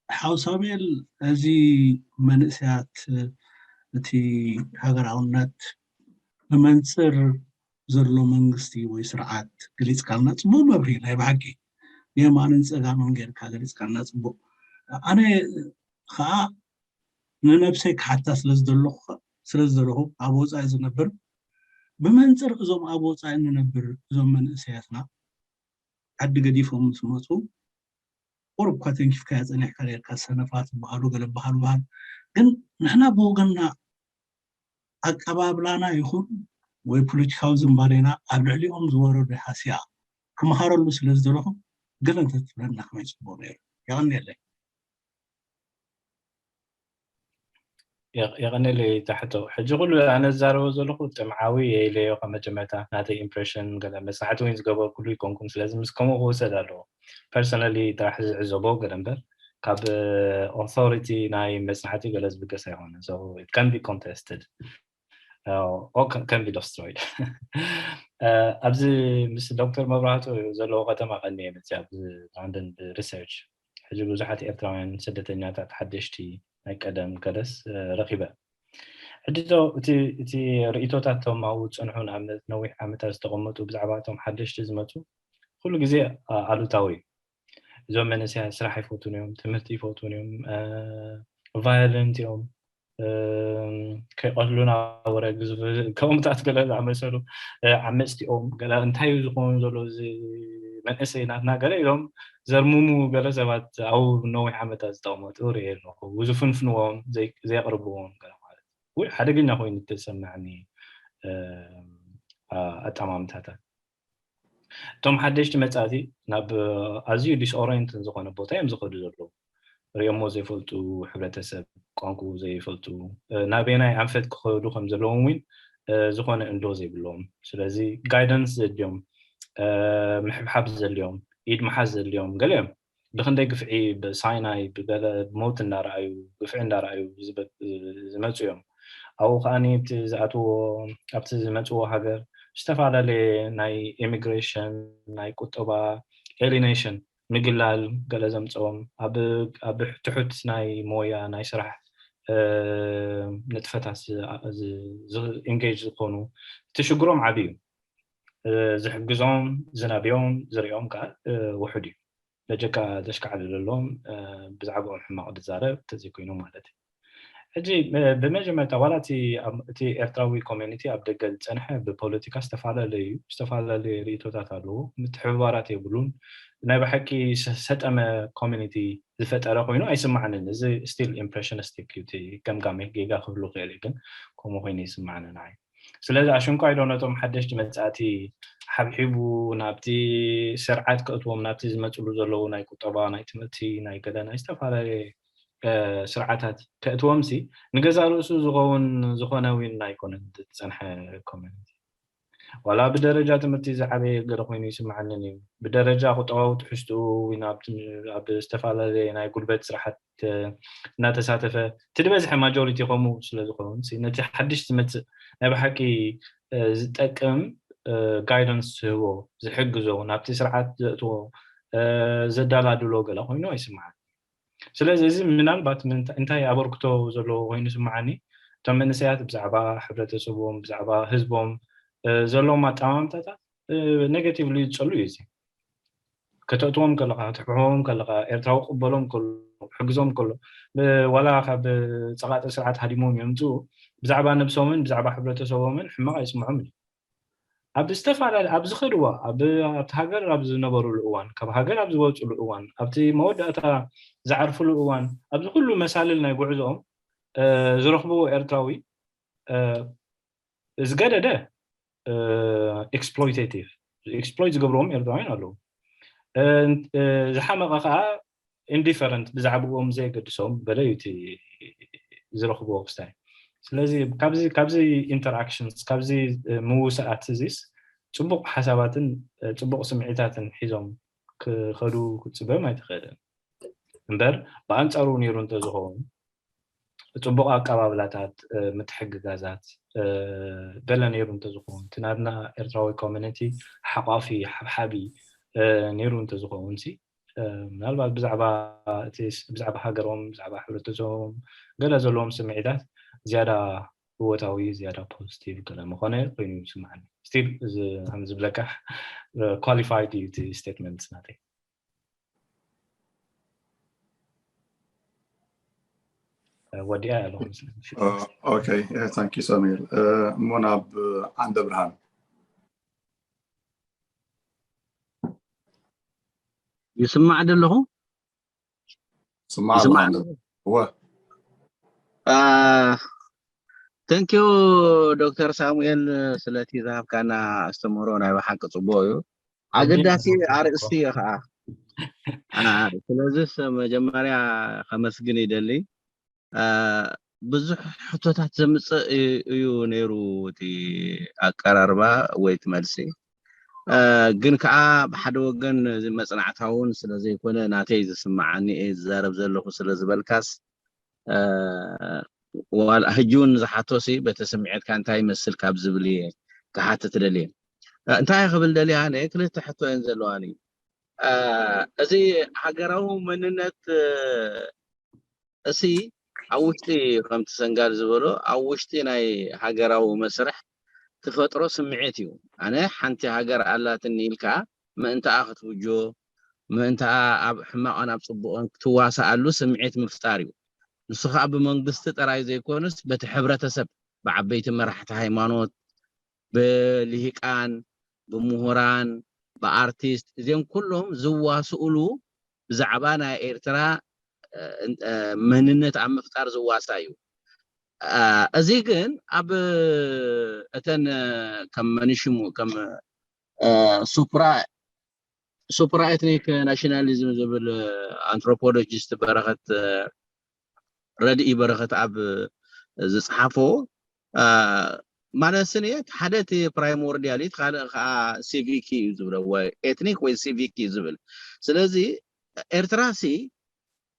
حاو سامير هذه منسيات تي هاجر عونات بمنصر زرلو منغستي ويسرعات قليت كالنات مو مبري لا يبحكي يما ننسى من غير كالنات كالنات بو أنا خا ننبسك حتى سلزدلو أبوز عايز نبر بمنظر زوم أبوز عايز نبر زوم من سياسنا عد قديفهم سمعتوا قرب كاتين كيف كاز أنا حكالي كاسنفات بحالو قلب بحالو ግን ንሕና ብወገንና ኣቀባብላና ይኹን ወይ ፖለቲካዊ ዝምባሬና ኣብ ልዕሊኦም ዝወረዱ ሓስያ ክመሃረሉ ስለ ዝደለኹ ገለ እንተትብለና ከመይ ፅቡቅ ነይሩ ይቀኒየለይ يغني تحته حجي كل انا زارو زلخو تمعاوي يلي كمجمعتا ناتي امبريشن قال مساحته وين زغبو كل يكونكم لازم مسكمو هو سدالو personally راح زبو قدنبر كاب authority ناي مساحتي قال لازم بقى سيهون so it can be contested or can be destroyed ابزي مس دكتور مبراتو زلو قدما قنيه متياب عندن ريسيرش حجي بزحات ايرتراوين سدتنيات حدشتي ናይ ቀደም ከለስ ረኺበ ሕድቶ እቲ ርእቶታቶም ኣብኡ ፀንሑን ኣብነት ነዊሕ ዓመታት ዝተቐመጡ ብዛዕባቶም ሓደሽቲ ዝመፁ ኩሉ ግዜ ኣሉታዊ እዞም መንእሰያት ስራሕ ይፈትውን እዮም ትምህርቲ ይፈትውን እዮም violent يوم كيقتلونا ورجز كم تأتكلم عمسلو عمستي قال انتهي زخون زلو زي من اسينا ناقل يوم زرمومو قال زبات او نوي حمد ازدومت اوريل وزفنفنوهم زي قربوهم قال ማለት ወይ حدقنا خوين تسمعني اتمامتاتا توم حدشت مصاتي ناب ازيو ديس اورينتن زخونه ቦታ يم زخدو زلو ريمو زي فلتو حبرتسب ቋንቋው ዘይፈልጡ ናቤናይ አንፈት ክኸዱ ከም ዘለዎም ወይን ዝኾነ እንዶ ዘይብሎም ስለዚ ጋይደንስ ዘድዮም ምሕብሓብ ዘልዮም ኢድ መሓዝ ዘልዮም ገለም ብክንደይ ግፍዒ ብሳይናይ ብገለ ሞት እንዳረኣዩ ግፍዒ እንዳረኣዩ ዝመፁ እዮም ኣብኡ ከዓኒ እቲ ዝኣትዎ ኣብቲ ዝመፅዎ ሃገር ዝተፈላለዩ ናይ ኢሚግሬሽን ናይ ቁጠባ ኤሊኔሽን ምግላል ገለ ዘምፅኦም ኣብ ትሑት ናይ ሞያ ናይ ስራሕ نتفتح engage ዝኾኑ تشجرهم عبيو زحجزهم زنابيهم زريهم كا وحدي لجكا دشك على اللون بزعبهم حماق الزارب تزيكينو مالتي اجي بمجمع توالاتي تي ارتراوي كوميونيتي ابدا قلت انا ببوليتيكا استفاله لي ريتوتات الو متحوارات يقولون ناي بحكي ستأمة كوميونيتي زفتره خوينو ايسمعنا زي ستيل امبريشنستيك يوتي كم قامي جيجا خبلو غيركن كومو خويني يسمعنا ناي ስለዚህ አሽንኳ አይዶነቶም ሓደሽቲ መጻቲ ሓብሒቡ ናብቲ ስርዓት ከእትዎም ናብቲ ዝመጽሉ ዘለው ናይ ቁጠባ ናይ ትምህርቲ ናይ ገለ ናይ ዝተፈላለዩ ስርዓታት ከእትዎም ሲ ንገዛ ርእሱ ዝኾነ ዊን ኣይኮነን ዝጸንሐ ኮሚኒቲ ወላ ብደረጃ ትምህርቲ ዝዓበየ ገለ ኮይኑ ይስምዓንን እዩ ብደረጃ ቁጠባዊ ትሕዝቱ ኣብ ዝተፈላለዩ ናይ ጉልበት ስርዓት እናተሳተፈ ትድበዝሐ ማጆሪቲ ቆሙ ስለዝኾን ነቲ ሓድሽ ዝመጽእ ናይ በሓቂ ዝጠቅም ጋይደንስ ህቦ ዝሕግዞ ናብቲ ስርዓት ዘእትዎ ዘዳላድሎ ገለ ኮይኑ አይስምዓን ስለዚህ እዚ ምናልባት እንታይ አበርክቶ ዘሎ ኮይኑ ይስምዓኒ እቶም መንእሰያት ብዛዕባ ሕብረተሰቦም ብዛዕባ ህዝቦም ዘሎም አጣማምታታት ኔጌቲቭሊ ይጸሉ እዩ ከተእትዎም ከለኻ ትሕብሖም ከለኻ ኤርትራዊ ቅበሎም ከሎ ሕግዞም ከሎ ወላ ካብ ፀቓጢ ስርዓት ሃዲሞም የምፁ ብዛዕባ ነብሶምን ብዛዕባ ሕብረተሰቦምን ሕማቕ ይስምዖም ኣብ ዝተፋላለየ ኣብ ዝኸድዋ ኣብ ሃገር ኣብ ዝነበሩሉ እዋን ካብ ሃገር ኣብ ዝወፁሉ እዋን ኣብቲ መወዳእታ ዝዓርፍሉ እዋን ኣብ ኩሉ መሳልል ናይ ጉዕዞኦም ዝረኽብዎ ኤርትራዊ ዝገደደ ኤክስፕሎይቴቲቭ ኤክስፕሎይት ዝገብርዎም ኤርትራውያን ኣለዉ ዝሓመቐ ከዓ ኢንዲፈረንት ብዛዕባኦም ዘይገድሶም በለዩቲ ዝረኽብዎ ክስታይ ስለዚ ካብዚ ኢንተራክሽንስ ካብዚ ምውሳኣት እዚስ ጽቡቕ ሓሳባትን ጽቡቕ ስምዒታትን ሒዞም ክኸዱ ክጽበም ኣይትኽእልን እምበር ብኣንጻሩ ነይሩ እንተዝኸውን ጽቡቕ ኣቀባብላታት ምትሕግጋዛት ገለ ነይሩ እንተዝኸውን እቲ ናትና ኤርትራዊ ኮሚኒቲ ሓቋፊ ሓብሓቢ ነይሩ እንተዝኸውን ሲ ምናልባት ብዛዕባ ሃገሮም ብዛዕባ ሕብረተሰቦም ገለ ዘለዎም ስምዒታት ዝያዳ ህወታዊ ዝያዳ ፖዚቲቭ ገለ ምኾነ ኮይኑ ይስምዓኒ ስቲል ከም ዝብለካ ኳሊፋይድ እዩ እቲ ስቴትመንት ናተይ ወዲያ ያለው ኦኬ ታንክ ዩ ሰሚር ሞናብ አንደ ብርሃን يسمع دلهو سمع هو ثانك يو دكتور سامويل سلاتي ذهب كان استمرون على حق صبويو عقداتي ارسي انا ስለዚህ መጀመሪያ ከመስግን ይደልይ ብዙሕ ሕቶታት ዘምጽእ እዩ ነይሩ እቲ አቀራርባ ወይ ትመልሲ ግን ከዓ ብሓደ ወገን መጽናዕታውን ስለዘይኮነ ናተይ ዝስምዓኒ ዝዛረብ ዘለኹ ስለዝበልካስ ዋል ህጁን ዝሓቶሲ በተሰምዒትካ እንታይ ይመስል ካብ ዝብል ክሓትት ደልየ እንታይ ክብል ደልየ ኣነ ክልተ ሕቶ እየን ዘለዋኒ እዚ ሃገራዊ መንነት እሲ ኣብ ውሽጢ ከምቲ ሰንጋል ዝበሎ ኣብ ውሽጢ ናይ ሃገራዊ መስርሕ تفطر سمعتيو انا حنتي هاجر علاتني الكا ما انت اخذ وجو ما انت حما انا بصبون تواسالو سمعت مفتاريو ንስኻ ብመንግስቲ ጥራይ ዘይኮንስ በቲ ሕብረተሰብ ብዓበይቲ መራሕቲ ሃይማኖት ብልሂቃን ብምሁራን ብኣርቲስት እዚኦም ኩሎም ዝዋስኡሉ ብዛዕባ ናይ ኤርትራ መንነት ኣብ ምፍጣር ዝዋሳ እዩ እዚ ግን ኣብ እተን ከም መንሽሙ ከም ሱፕራ ኤትኒክ ናሽናሊዝም ዝብል አንትሮፖሎጂስት በረኸት ረድኢ በረኸት ኣብ ዝፅሓፎ ማለት ስንየት ሓደት ፕራይሞርዲያሊት ካልእ ከዓ ሲቪክ እዩ ዝብለ ወይ ኤትኒክ ወይ ሲቪክ እዩ ዝብል ስለዚ ኤርትራሲ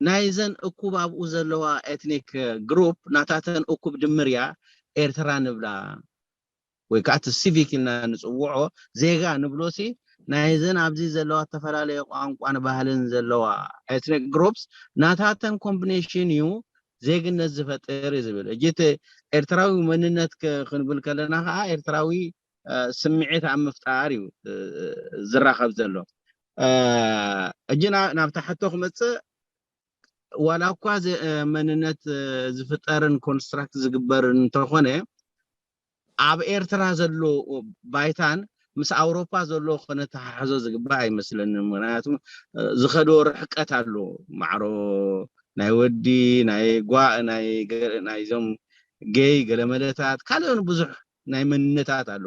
ናይዘን እኩብ ኣብኡ ዘለዋ ኤትኒክ ግሩፕ ናታተን እኩብ ድምርያ ኤርትራ ንብላ ወይ ከዓ እቲ ሲቪክ ኢልና ንፅውዖ ዜጋ ንብሎሲ ናይዘን ኣብዚ ዘለዋ ተፈላለየ ቋንቋን ባህልን ዘለዋ ኤትኒክ ግሩፕስ ናታተን ኮምቢኔሽን እዩ ዜግነት ዝፈጥር ዝብል እጅት ኤርትራዊ መንነት ክንብል ከለና ከዓ ኤርትራዊ ስምዒት ኣብ ምፍጣር እዩ ዝራኸብ ዘሎ እጅና ናብ ታሕቶ ክመፅእ ዋላ እኳ መንነት ዝፍጠርን ኮንስትራክት ዝግበርን እንተኾነ ኣብ ኤርትራ ዘሎ ባይታን ምስ ኣውሮፓ ዘሎ ክነተሓሕዞ ዝግባእ ኣይመስለንን ምክንያቱም ዝኸዶ ርሕቀት ኣሎ ማዕሮ ናይ ወዲ ናይ ጓእ ናይ ዞም ጌይ ገለመለታት ካልኦን ብዙሕ ናይ መንነታት ኣሎ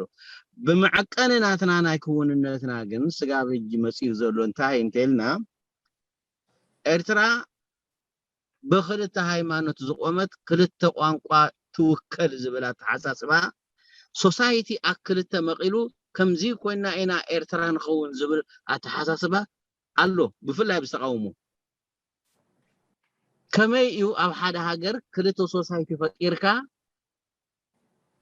ብመዐቀን ናትና ናይ ክውንነትና ግን ስጋብ እጅ መፅኡ ዘሎ እንታይ እንተልና ኤርትራ ብክልተ ሃይማኖት ዝቆመት ክልተ ቋንቋ ትውከል ዝብላ ተሓሳስባ ሶሳይቲ ኣክልተ መቂሉ ከምዚ ኮይና ኢና ኤርትራ ንኸውን ዝብል ኣተሓሳስባ ኣሎ ብፍላይ ብተቃውሞ ከመይ እዩ ኣብ ሓደ ሃገር ክልተ ሶሳይቲ ፈቂርካ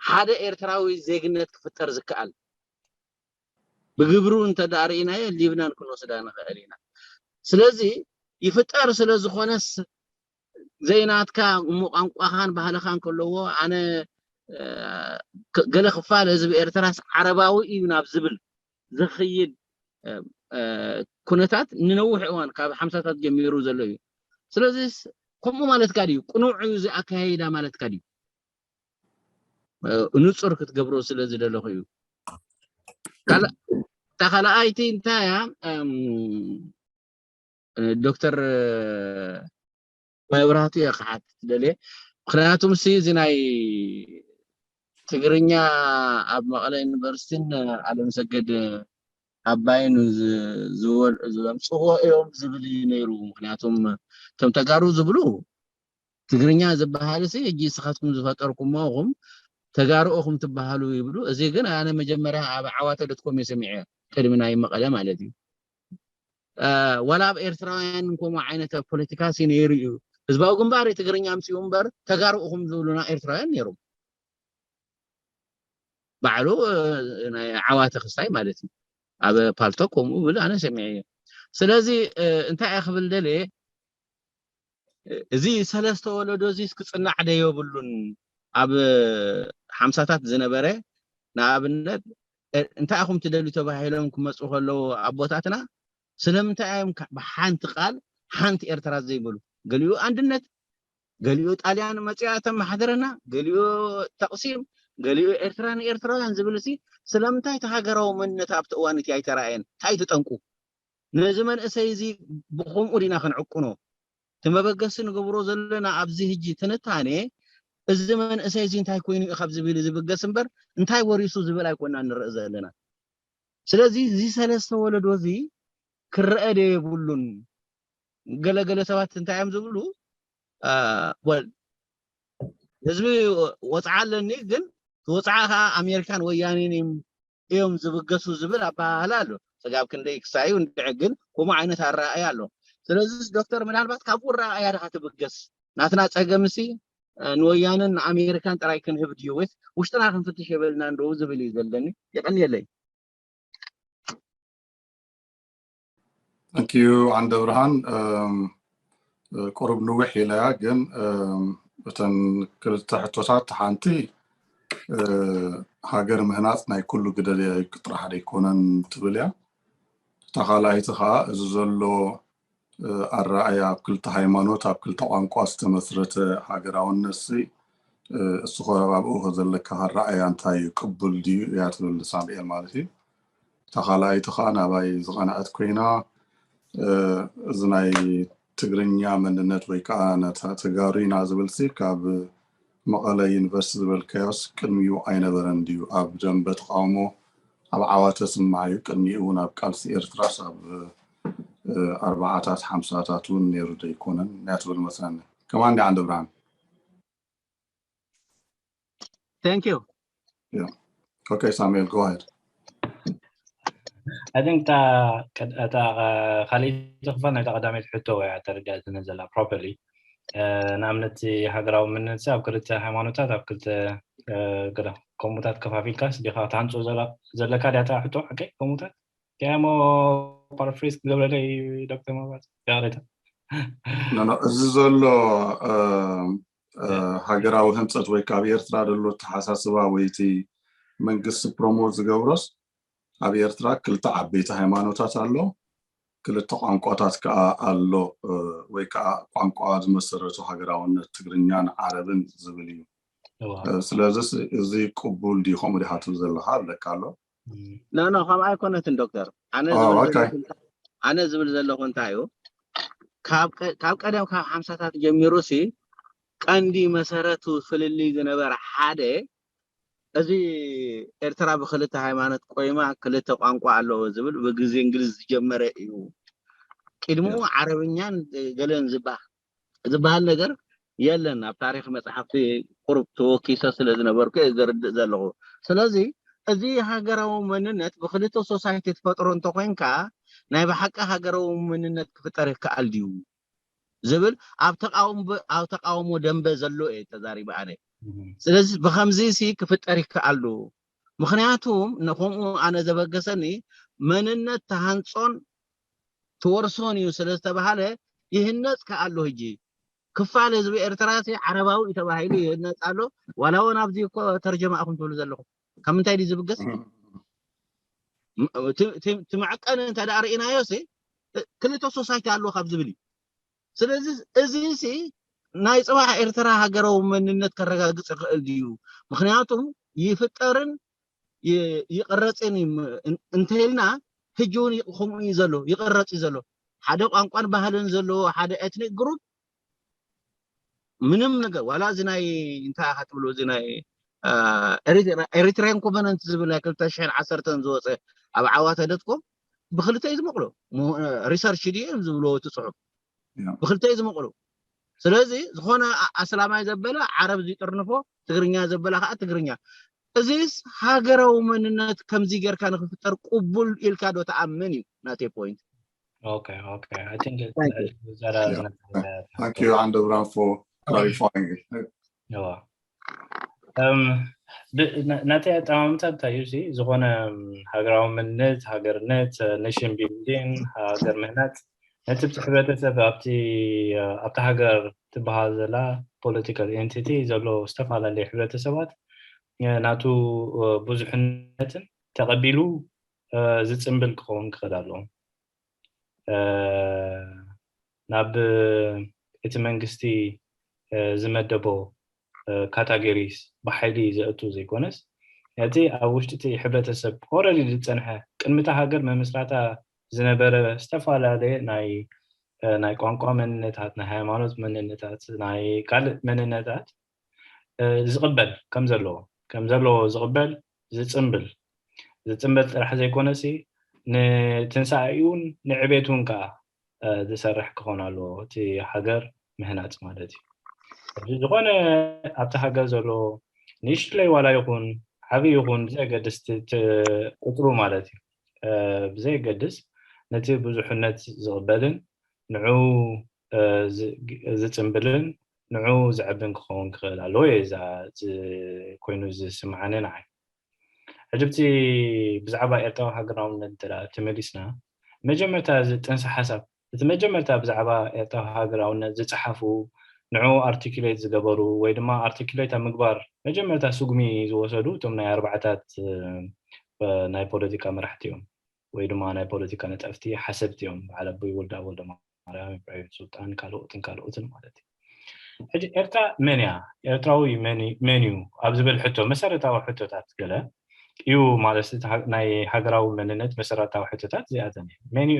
ሓደ ኤርትራዊ ዜግነት ክፍጠር ዝከኣል ብግብሩ እንተዳርኢና ሊብናን ክንወስዳ ንኽእል ኢና ስለዚ ይፍጠር ስለዝኾነስ ዘይናትካ ቋንቋኻን ባህልኻን ከለዎ ኣነ ገለ ክፋል ህዝቢ ኤርትራስ ዓረባዊ እዩ ናብ ዝብል ዝኽይድ ኩነታት ንነዊሕ እዋን ካብ 50ታት ጀሚሩ ዘሎ እዩ ስለዚ ከምኡ ማለት ካድዩ ቅኑዕ እዩ ዝኣካይዳ ማለት ካድዩ ንጹር ክትገብሮ ስለዝደለኹ እዩ ካልኣይቲ እንታያ ዶክተር መብራህቱ የኽሓት ትደልየ ምክንያቱም እዚ ናይ ትግርኛ ኣብ መቐለ ዩኒቨርሲቲን ኣለምሰገድ ኣባይን ዘምፅዎ እዮም ዝብል ነይሩ ምክንያቱም እቶም ተጋሩ ዝብሉ ትግርኛ ዝበሃል እጂ ስኻትኩም ዝፈጠርኩሞኹም ተጋሩኦኹም ትበሃሉ ይብሉ እዚ ግን ኣነ መጀመርያ ኣብ ዓዋተ ዶትኮም የሰሚዐ ቅድሚ ናይ መቐለ ማለት እዩ ወላ ኣብ ኤርትራውያን ከምኡ ዓይነት ፖለቲካ ነይሩ እዩ ህዝባዊ ግንባር ትግርኛ ምፅኡ እምበር ተጋሩኦኹም ዝብሉና ኤርትራውያን ነይሮም ባዕሉ ናይ ዓዋተ ክስታይ ማለት እዩ ኣብ ፓልቶ ከምኡ ብል ኣነ ሰሚዐ ስለዚ እንታይ ክብል ደልየ እዚ ሰለስተ ወለዶ እዚ ክፅናዕ ደ የብሉን ኣብ 50ታት ዝነበረ ንኣብነት እንታይ ኣኹም ትደልዩ ተባሂሎም ክመፁ ከለዉ ኣቦታትና ስለምንታይ እዮም ብሓንቲ ቃል ሓንቲ ኤርትራ ዘይብሉ ገሊኡ አንድነት ገሊኡ ጣልያን መፅያተም ማሕደረና ገሊኡ ተቅሲም ገሊኡ ኤርትራን ኤርትራውያን ዝብልሲ ስለምንታይ ተሃገራዊ መንነት ኣብቲ እዋን እቲ ኣይተራእየን እንታይ ትጠንቁ ነዚ መንእሰይ እዚ ብከምኡ ዲና ክንዕቁኖ ትመበገሲ ንገብሮ ዘለና ኣብዚ ሕጂ ትንታኔ እዚ መንእሰይ እዚ እንታይ ኮይኑ ካብ ዝብል ዝብገስ እምበር እንታይ ወሪሱ ዝብል ኣይኮና ንርኢ ዘለና ስለዚ እዚ ሰለስተ ወለዶ እዚ ክረአ የብሉን ገለገለ ሰባት እንታይ እዮም ዝብሉ ህዝቢ ወፃዓለኒ ግን ወፃዓኻ ኣሜሪካን ወያኔን እዮም ዝብገሱ ዝብል ኣባህላ ኣሎ ስጋብ ክንደይ ክሳዩ እንድዕግን ከምኡ ዓይነት ኣረኣእያ ኣሎ ስለዚ ዶክተር ምናልባት ካብኡ ረኣእያ ዲኻ ትብገስ ናትና ፀገምሲ ንወያነን ኣሜሪካን ጥራይ ክንህብ ድዩ ወይስ ውሽጥና ክንፍትሽ የበልና እንደው ዝብል እዩ ዘለኒ የቀኒየለይ Thank you عند برهان قرب نوح إلى جن بتن كل تحتوسات حانتي هاجر مهنات ناي كله قدر يقطر حد يكونن تبليا تخالا هيتخا زلوا الرأي بكل هيمانوت بكل ቋንቋ استمسرت هاجراون نسي الصخرة بابو هذلك هالرأي أنتي قبل دي يعتبر سامي مالتي تخالاي تخانا باي زغانات كوينا زناي تغرينيا مننت ويكا أنا تغارينا زبلسي كاب مقالة يونيفرسيتي بالكيوس كلميو أين برنديو أب جنب تقامو أب عواتس معي كلميو أب كالسي إرتراس أب 4 5 نيرو ديكونن ناتول مثلا كمان دي عند بران. Thank you. Yeah. Okay, Samuel, go ahead. I think تا خلي تخفنا تقدمت حتى يعترض تنزل properly. نعملتي حجرة من السبب كلت حيوانات أو كلت كده كموتات كفافيل كاس دي خاطر عنصو زلا كده تا حتى أوكي كموتات كامو بارفريز قبل لي دكتور ما بس قالتها. نو زلو هاجراو همصت ወይ ካብ ኤርትራ ደሎ ተሓሳስባ ወይቲ መንግስት ፕሮሞት ዝገብሮስ ኣብ ኤርትራ ክልተ ዓበይቲ ሃይማኖታት ኣሎ ክልተ ቋንቋታት ከዓ ኣሎ ወይ ከዓ ቋንቋ ዝመሰረቱ ሃገራውነት ትግርኛን ዓረብን ዝብል እዩ ስለዚ እዚ ቅቡል ዲኹም ዲሃቱ ዘለካ ኣለካሎ ኖ ከም ኣይኮነትን ዶክተር ኣነ ዝብል ዘለኹ እንታይ እዩ ካብ ቀደም ካብ 50ታት ጀሚሩ ሲ ቀንዲ መሰረቱ ፍልሊ ዝነበረ ሓደ እዚ ኤርትራ ብክልተ ሃይማኖት ቆይማ ክልተ ቋንቋ ኣለዎ ዝብል ብግዜ እንግሊዝ ዝጀመረ እዩ ቅድሙ ዓረብኛን ገለን ዝበሃል ነገር የለን ኣብ ታሪክ መጽሓፍቲ ቁርብ ተወኪሰ ስለ ዝነበርኩ ዝርድእ ዘለኹ ስለዚ እዚ ሃገራዊ መንነት ብክልተ ሶሳይቲ ተፈጥሮ እንተኮይንካ ናይ ብሓቂ ሃገራዊ መንነት ክፍጠር ይከኣል ድዩ ዝብል ኣብ ተቃውሞ ደንበ ዘሎ እዩ ተዛሪበ ኣነ ስለዚ ብከምዚ ሲ ክፍጠር ይከኣል ምክንያቱም ንኹምኡ ኣነ ዘበገሰኒ መንነት ተሃንጾን ተወርሶን እዩ ስለዝተባሃለ ይህነጽ ከኣሉ ሕጂ ክፋል ህዝቢ ኤርትራ ሲ ዓረባዊ ተባሂሉ ይህነጽ ኣሎ ዋላውን ኣብዚ እኮ ተርጀማ ኣኹም ትብሉ ዘለኹም ከም እንታይ ዲ ዝብገስ ትምዕቀን እንተ ዳርኢናዮ ሲ ክልተ ሶሳይቲ ኣሎ ካብ ዝብል ስለዚ እዚ ሲ ናይ ጽባሕ ኤርትራ ሃገራዊ መንነት ከረጋግጽ ይኽእል ድዩ ምክንያቱም ይፍጠርን ይቅረጽን እንተይልና ሕጂውን ይኹምኡ ዘሎ ይቅረጽ ዘሎ ሓደ ቋንቋን ባህልን ዘሎ ሓደ ኤትኒክ ግሩፕ ምንም ነገር ዋላ ዝናይ እንታይ ሓትብሉ ዝናይ ኤሪትሪያን ኮቨነንት ዝብል 2010 ዝወፀ ኣብ ዓዋት ደትኩም ብክልተ ይዝመቕሉ ሪሰርች ዲም ዝብሎ ትጽሑፍ ብክልተ ይዝመቕሉ ስለዚ ዝኾነ ኣስላማይ ዘበለ ዓረብ ዝጥርንፎ ትግርኛ ዘበለ ከዓ ትግርኛ እዚስ ሃገራዊ መንነት ከምዚ ጌርካ ንክፍጠር ቅቡል ኢልካ ዶ ተኣምን እዩ ናተይ ፖይንት Okay, I think thank you Andobran for clarifying it. ናተይ ኣጠማምታ እንታይ እዩ ዝኾነ ሃገራዊ መንነት ሃገርነት ኔሽን ቢልዲንግ ሃገር ምህናት ነቲ ሕብረተሰብ ኣብቲ ሃገር ትበሃል ዘላ ፖለቲካል ኤንቲቲ ዘሎ ዝተፈላለዩ ሕብረተሰባት ናቱ ብዙሕነትን ተቐቢሉ ዝፅምብል ክኸውን ክኽእል ኣለዎ ናብ እቲ መንግስቲ ዝመደቦ ካታጎሪስ ብሓይሊ ዘእቱ ዘይኮነስ እቲ ኣብ ውሽጢ እቲ ሕብረተሰብ ኦረዲ ዝፀንሐ ቅድሚታ ሃገር መመስራታ ዝነበረ ዝተፈላለዩ ናይ ቋንቋ መንነታት ናይ ሃይማኖት መንነታት ናይ ካልእ መንነታት ዝቕበል ከም ዘለዎ ዝቕበል ዝፅምብል ጥራሕ ዘይኮነሲ ንትንሳኤውን ንዕቤቱን ከዓ ዝሰርሕ ክኾን ኣለዎ እቲ ሃገር ምህናፅ ማለት እዩ ዝኾነ ኣብቲ ሃገር ዘሎ ንእሽተይ ዋላ ይኹን ዓብይ ይኹን ብዘይገድስ ቁጥሩ ማለት እዩ ብዘይገድስ ነቲ ብዙሕነት ዝቕበልን ንዑ ዝፅምብልን ንዑ ዝዕብን ክኸውን ክኽእል ኣለዎ እዛ ኮይኑ ዝስምዓኒ ንዓይ ሕጅብቲ ብዛዕባ ኤርትራዊ ሃገራውነት ተመሊስና መጀመርታ ጥንሰ ሓሳብ እቲ መጀመርታ ብዛዕባ ኤርትራዊ ሃገራውነት ዝፀሓፉ ንዑ አርቲኩሌት ዝገበሩ ወይ ድማ አርቲኩሌት ምግባር መጀመርታ ሱግሚ ዝወሰዱ እቶም ናይ ኣርባዕታት ናይ ፖለቲካ መራሕቲ እዮም ወይ ድማ ናይ ፖለቲካ ነጠፍቲ ሓሰብቲ እዮም በዓል ኣቦይ ወልደ ማርያም ኢብራሂም ሱልጣን ካልኦትን ማለት እዩ ሕጂ ኤርትራ መንያ ኤርትራዊ ሜኒዩ ኣብ ዝብል ሕቶ መሰረታዊ ሕቶታት ገለ እዩ ማለት ናይ ሃገራዊ መንነት መሰረታዊ ሕቶታት እዚኣተን ሜኒዩ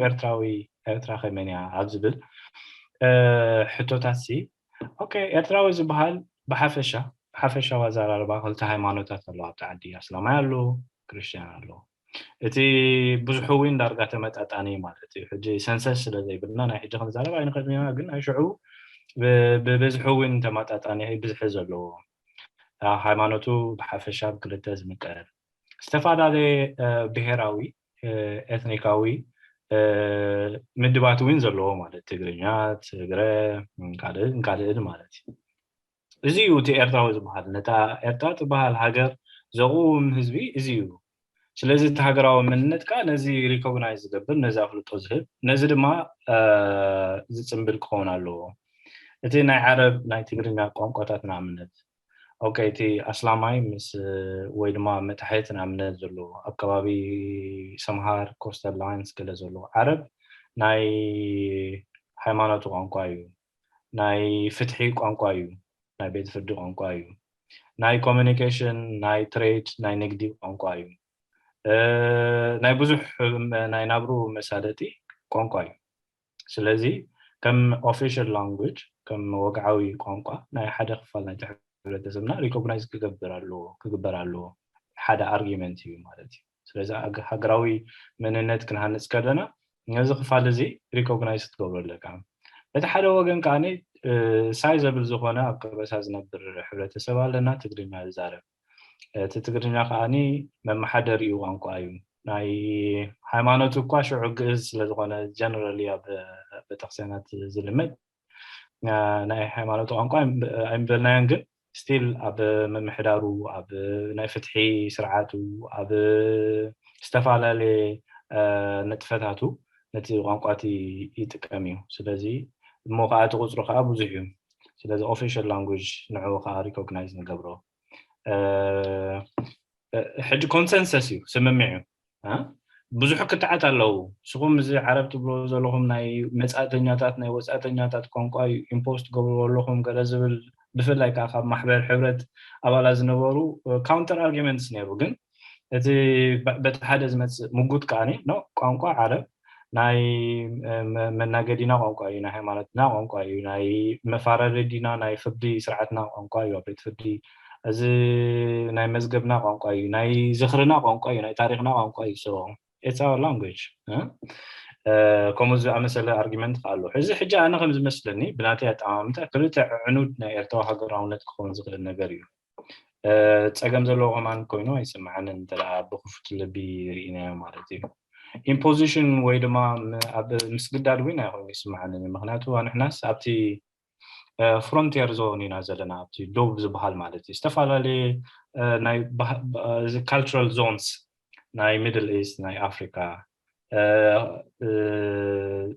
ኤርትራ ከመንያ ኣብ ዝብል ሕቶታት ሲ ኦኬ ኤርትራዊ ዝበሃል ብሓፈሻ ኣዘራርባ ክልተ ሃይማኖታት ኣለዋ ኣብቲ ዓዲ እስላማይ ኣሎ ክርስቲያን ኣሎ እቲ ብዙሕ እውን ዳርጋ ተመጣጣኒ ማለት እዩ ሕጂ ሰንሰስ ስለ ዘይብልና ናይ ሕጂ ክንዛረብ ኣይንኽእልን ኢና ግን ናይ ሽዑ ብብዝሕ እውን ተመጣጣኒ ብዙሕ ዘለዎ ሃይማኖቱ ብሓፈሻ ብክልተ ዝምቀል ዝተፈላለዩ ብሄራዊ ኤትኒካዊ ምድባት እውን ዘለዎ ማለት ትግርኛ ትግረ ካልእ ማለት እዩ እዚ እዩ እቲ ኤርትራዊ ዝበሃል ነታ ኤርትራ ትበሃል ሃገር ዘቑም ህዝቢ እዚ እዩ ስለዚ እቲ ሃገራዊ መንነት ከዓ ነዚ ሪኮግናይዝ ዝገብር ነዚ ኣፍልጦ ዝህብ ነዚ ድማ ዝፅምብል ክኸውን ኣለዎ እቲ ናይ ዓረብ ናይ ትግርኛ ቋንቋታት ንኣብነት ኦኬ እቲ ኣስላማይ ምስ ወይ ድማ መታሕት ንኣብነት ዘሎ ኣብ ከባቢ ሰምሃር ኮስተል ላይንስ ገለ ዘሎ ዓረብ ናይ ሃይማኖቱ ቋንቋ እዩ ናይ ፍትሒ ቋንቋ እዩ ናይ ቤት ፍርዲ ቋንቋ እዩ ናይ ኮሚኒኬሽን ናይ ትሬድ ናይ ንግዲ ቋንቋ እዩ ናይ ብዙሕ ናይ ናብሩ መሳለጢ ቋንቋ እዩ ስለዚ ከም ኦፊሻል ላንጉጅ ከም ወግዓዊ ቋንቋ ናይ ሓደ ክፋል ናይ ሕብረተሰብና ሪኮግናይዝ ክግበር ኣለዎ ሓደ ኣርጊመንት እዩ ማለት እዩ ስለዚ ሃገራዊ መንነት ክንሃንፅ ከለና ነዚ ክፋል እዚ ሪኮግናይዝ ክትገብሮ ኣለካ በቲ ሓደ ወገን ከዓኒ ሳይ ዘብል ዝኾነ ኣብ ከበሳ ዝነብር ሕብረተሰብ ኣለና ትግርኛ ዝዛረብ እቲ ትግርኛ ከዓኒ መማሓደር እዩ ቋንቋ እዩ ናይ ሃይማኖቱ እኳ ሽዑ ግእዝ ስለዝኾነ ጀነራሊ ኣብ ቤተክርስትያናት ዝልመድ ናይ ሃይማኖቱ ቋንቋ ኣይምበልናዮን ግን ስቲል ኣብ መምሕዳሩ ኣብ ናይ ፍትሒ ስርዓቱ ኣብ ዝተፈላለዩ ነጥፈታቱ ነቲ ቋንቋቲ ይጥቀም እዩ ስለዚ እሞ ከዓ እቲ ቁፅሩ ከዓ ብዙሕ እዩ ስለዚ ኦፊሻል ላንጉጅ ንዕኡ ከዓ ሪኮግናይዝ ንገብሮ ሕጂ ኮንሰንሰስ እዩ ስምምዕ እዩ ብዙሕ ክትዓት ኣለዉ ንስኹም እዚ ዓረብ ትብሎ ዘለኹም ናይ መጻእተኛታት ናይ ወጻእተኛታት ቋንቋ ኢምፖስት ገብሮ ኣለኹም ገለ ዝብል ብፍላይ ከዓ ካብ ማሕበር ሕብረት ኣባላት ዝነበሩ ካውንተር ኣርጊመንትስ ነይሩ ግን እቲ በቲ ሓደ ዝመፅእ ምጉት ከዓኒ ቋንቋ ዓረብ ናይ መናገዲና ቋንቋ እዩ ናይ ሃይማኖትና ቋንቋ እዩ ናይ መፋረደዲና ናይ ፍርዲ ስርዓትና ቋንቋ እዩ ኣብ ቤት ፍርዲ እዚ ናይ መዝገብና ቋንቋ እዩ ናይ ዝኽርና ቋንቋ እዩ ናይ ታሪክና ቋንቋ እዩ so it's our language ከምኡ ዝኣመሰለ ኣርጊመንት ኣሎ እዚ ሕጂ ኣነ ከም ዝመስለኒ ብናተይ ኣጠማምታ ክልተ ዕኑድ ናይ ኤርትራ ሃገራውነት ክኸውን ዝኽእል ነገር እዩ ፀገም ዘለዎ ከማን ኮይኑ ኣይስምዓንን እንተደኣ ብክፉት ልቢ ርኢናዮ ማለት እዩ ኢምፖዚሽን ወይ ድማ ኣብ ምስግዳድ እውን ኣይኮኑ ይስምዓንን ምክንያቱ ንሕናስ ኣብቲ ፍሮንቲየር ዞን ኢና ዘለና ኣብቲ ዶብ ዝበሃል ማለት እዩ ዝተፈላለዩ ናይ ካልቸራል ዞንስ ናይ ሚድል ኢስት ናይ ኣፍሪካ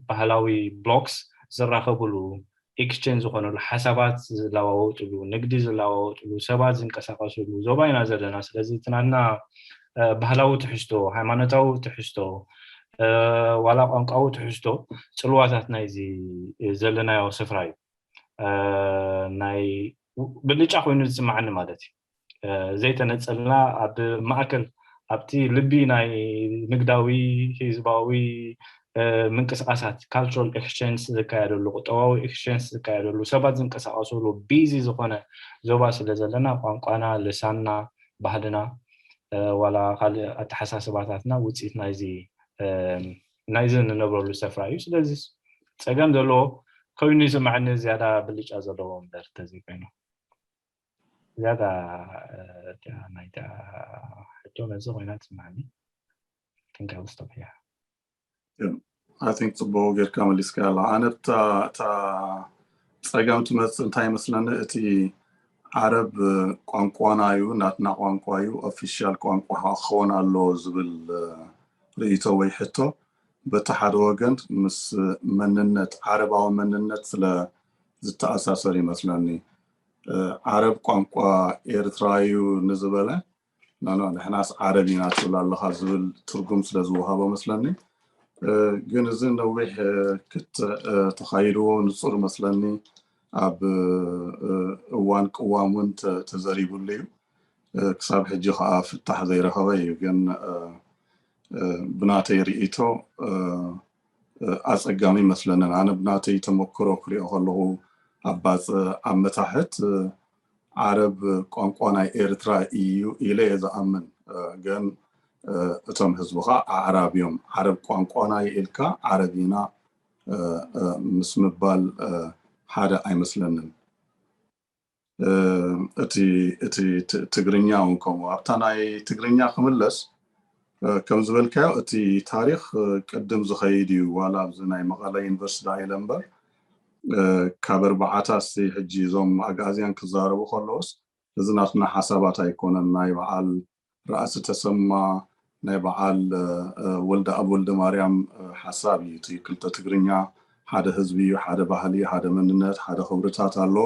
ባህላዊ ብሎክስ ዝራኸብሉ ኤክስቼንጅ ዝኾነሉ ሓሳባት ዝለዋወጥሉ ንግዲ ዝለዋወጥሉ ሰባት ዝንቀሳቀስሉ ዞባ ኢና ዘለና ስለዚ ትናትና ባህላዊ ትሕዝቶ ሃይማኖታዊ ትሕዝቶ ዋላ ቋንቋዊ ትሕዝቶ ፅልዋታት ናይዚ ዘለናዮ ስፍራ እዩ ናይ ብልጫ ኮይኑ ዝስማዓኒ ማለት እዩ ዘይተነፀልና ኣብ ማእከል ኣብቲ ልቢ ናይ ንግዳዊ ህዝባዊ ምንቅስቃሳት ካልቸራል ኤክስቼንጅ ዝካየደሉ ቁጠባዊ ኤክስቼንጅ ዝካየደሉ ሰባት ዝንቀሳቀስሉ ቢዚ ዝኾነ ዞባ ስለ ዘለና ቋንቋና ልሳንና ባህልና ዋላ ካልእ ኣተሓሳስባታትና ውፅኢት ናይዚ ንነብረሉ ስፍራ እዩ ስለዚ ፀገም ዘለዎ ኮይኑ ይስማዓኒ ዝያዳ ብልጫ ዘለዎ እምበር ተዘይ ኮይኑ ዝያዳ ናይታ ሕቶ ነዚ ኮይና ትስማዓኒ think I will stop here. I think ጽቡቕ ጌርካ መሊስካ ኣላ ኣነ እታ ፀገም ትመፅእ እንታይ ይመስለኒ እቲ ዓረብ ቋንቋና እዩ ናትና ቋንቋ እዩ ኦፊሻል ቋንቋ ክኸውን ኣለዎ ዝብል ርእይቶ ወይ ሕቶ በቲ ሓደ ወገን ምስ መንነት ዓረባዊ መንነት ስለ ዝተኣሳሰር ይመስለኒ ዓረብ ቋንቋ ኤርትራዊ ንዝበለ ንሕናስ ዓረብ ኢና ትብል ኣለኻ ዝብል ትርጉም ስለ ዝወሃቦ መስለኒ ግን እዚ ነዊሕ ተኻይድዎ ንጹር መስለኒ ኣብ እዋን ቅዋም እውን ተዘሪቡሉ እዩ ክሳብ ሕጂ ከዓ ፍታሕ ዘይረኸበ እዩ ግን ብናተይ ርኢቶ ኣጸጋሚ መስለኒ ኣነ ብናተይ ተመክሮ ክሪኦ ከለኹ ኣብ መታሕት ዓረብ ቋንቋ ናይ ኤርትራ እዩ ኢለ ዝኣምን ግን እቶም ህዝቢ ከዓ ኣዕራብ እዮም ዓረብ ቋንቋና ኢልካ ዓረቢና ምስ ምባል ሓደ ኣይመስለንን እቲ ትግርኛ እውን ከምኡ ኣብታ ናይ ትግርኛ ክምለስ ከም ዝበልካዮ እቲ ታሪክ ቅድም ዝኸይድ እዩ ዋላ ኣብዚ ናይ መቐለ ዩኒቨርሲቲ ኢለ እምበር ካብ ኣርባዓታት ሕጂ እዞም ኣጋዝያን ክዛረቡ ከለውስ እዚ ናትና ሓሳባት ኣይኮነን ናይ በዓል ራእሲ ተሰማ ናይ በዓል ወልደ ኣብ ወልደ ማርያም ሓሳብ እዩ እቲ ክልተ ትግርኛ ሓደ ህዝቢ እዩ ሓደ ባህሊ ሓደ መንነት ሓደ ክብርታት ኣሎ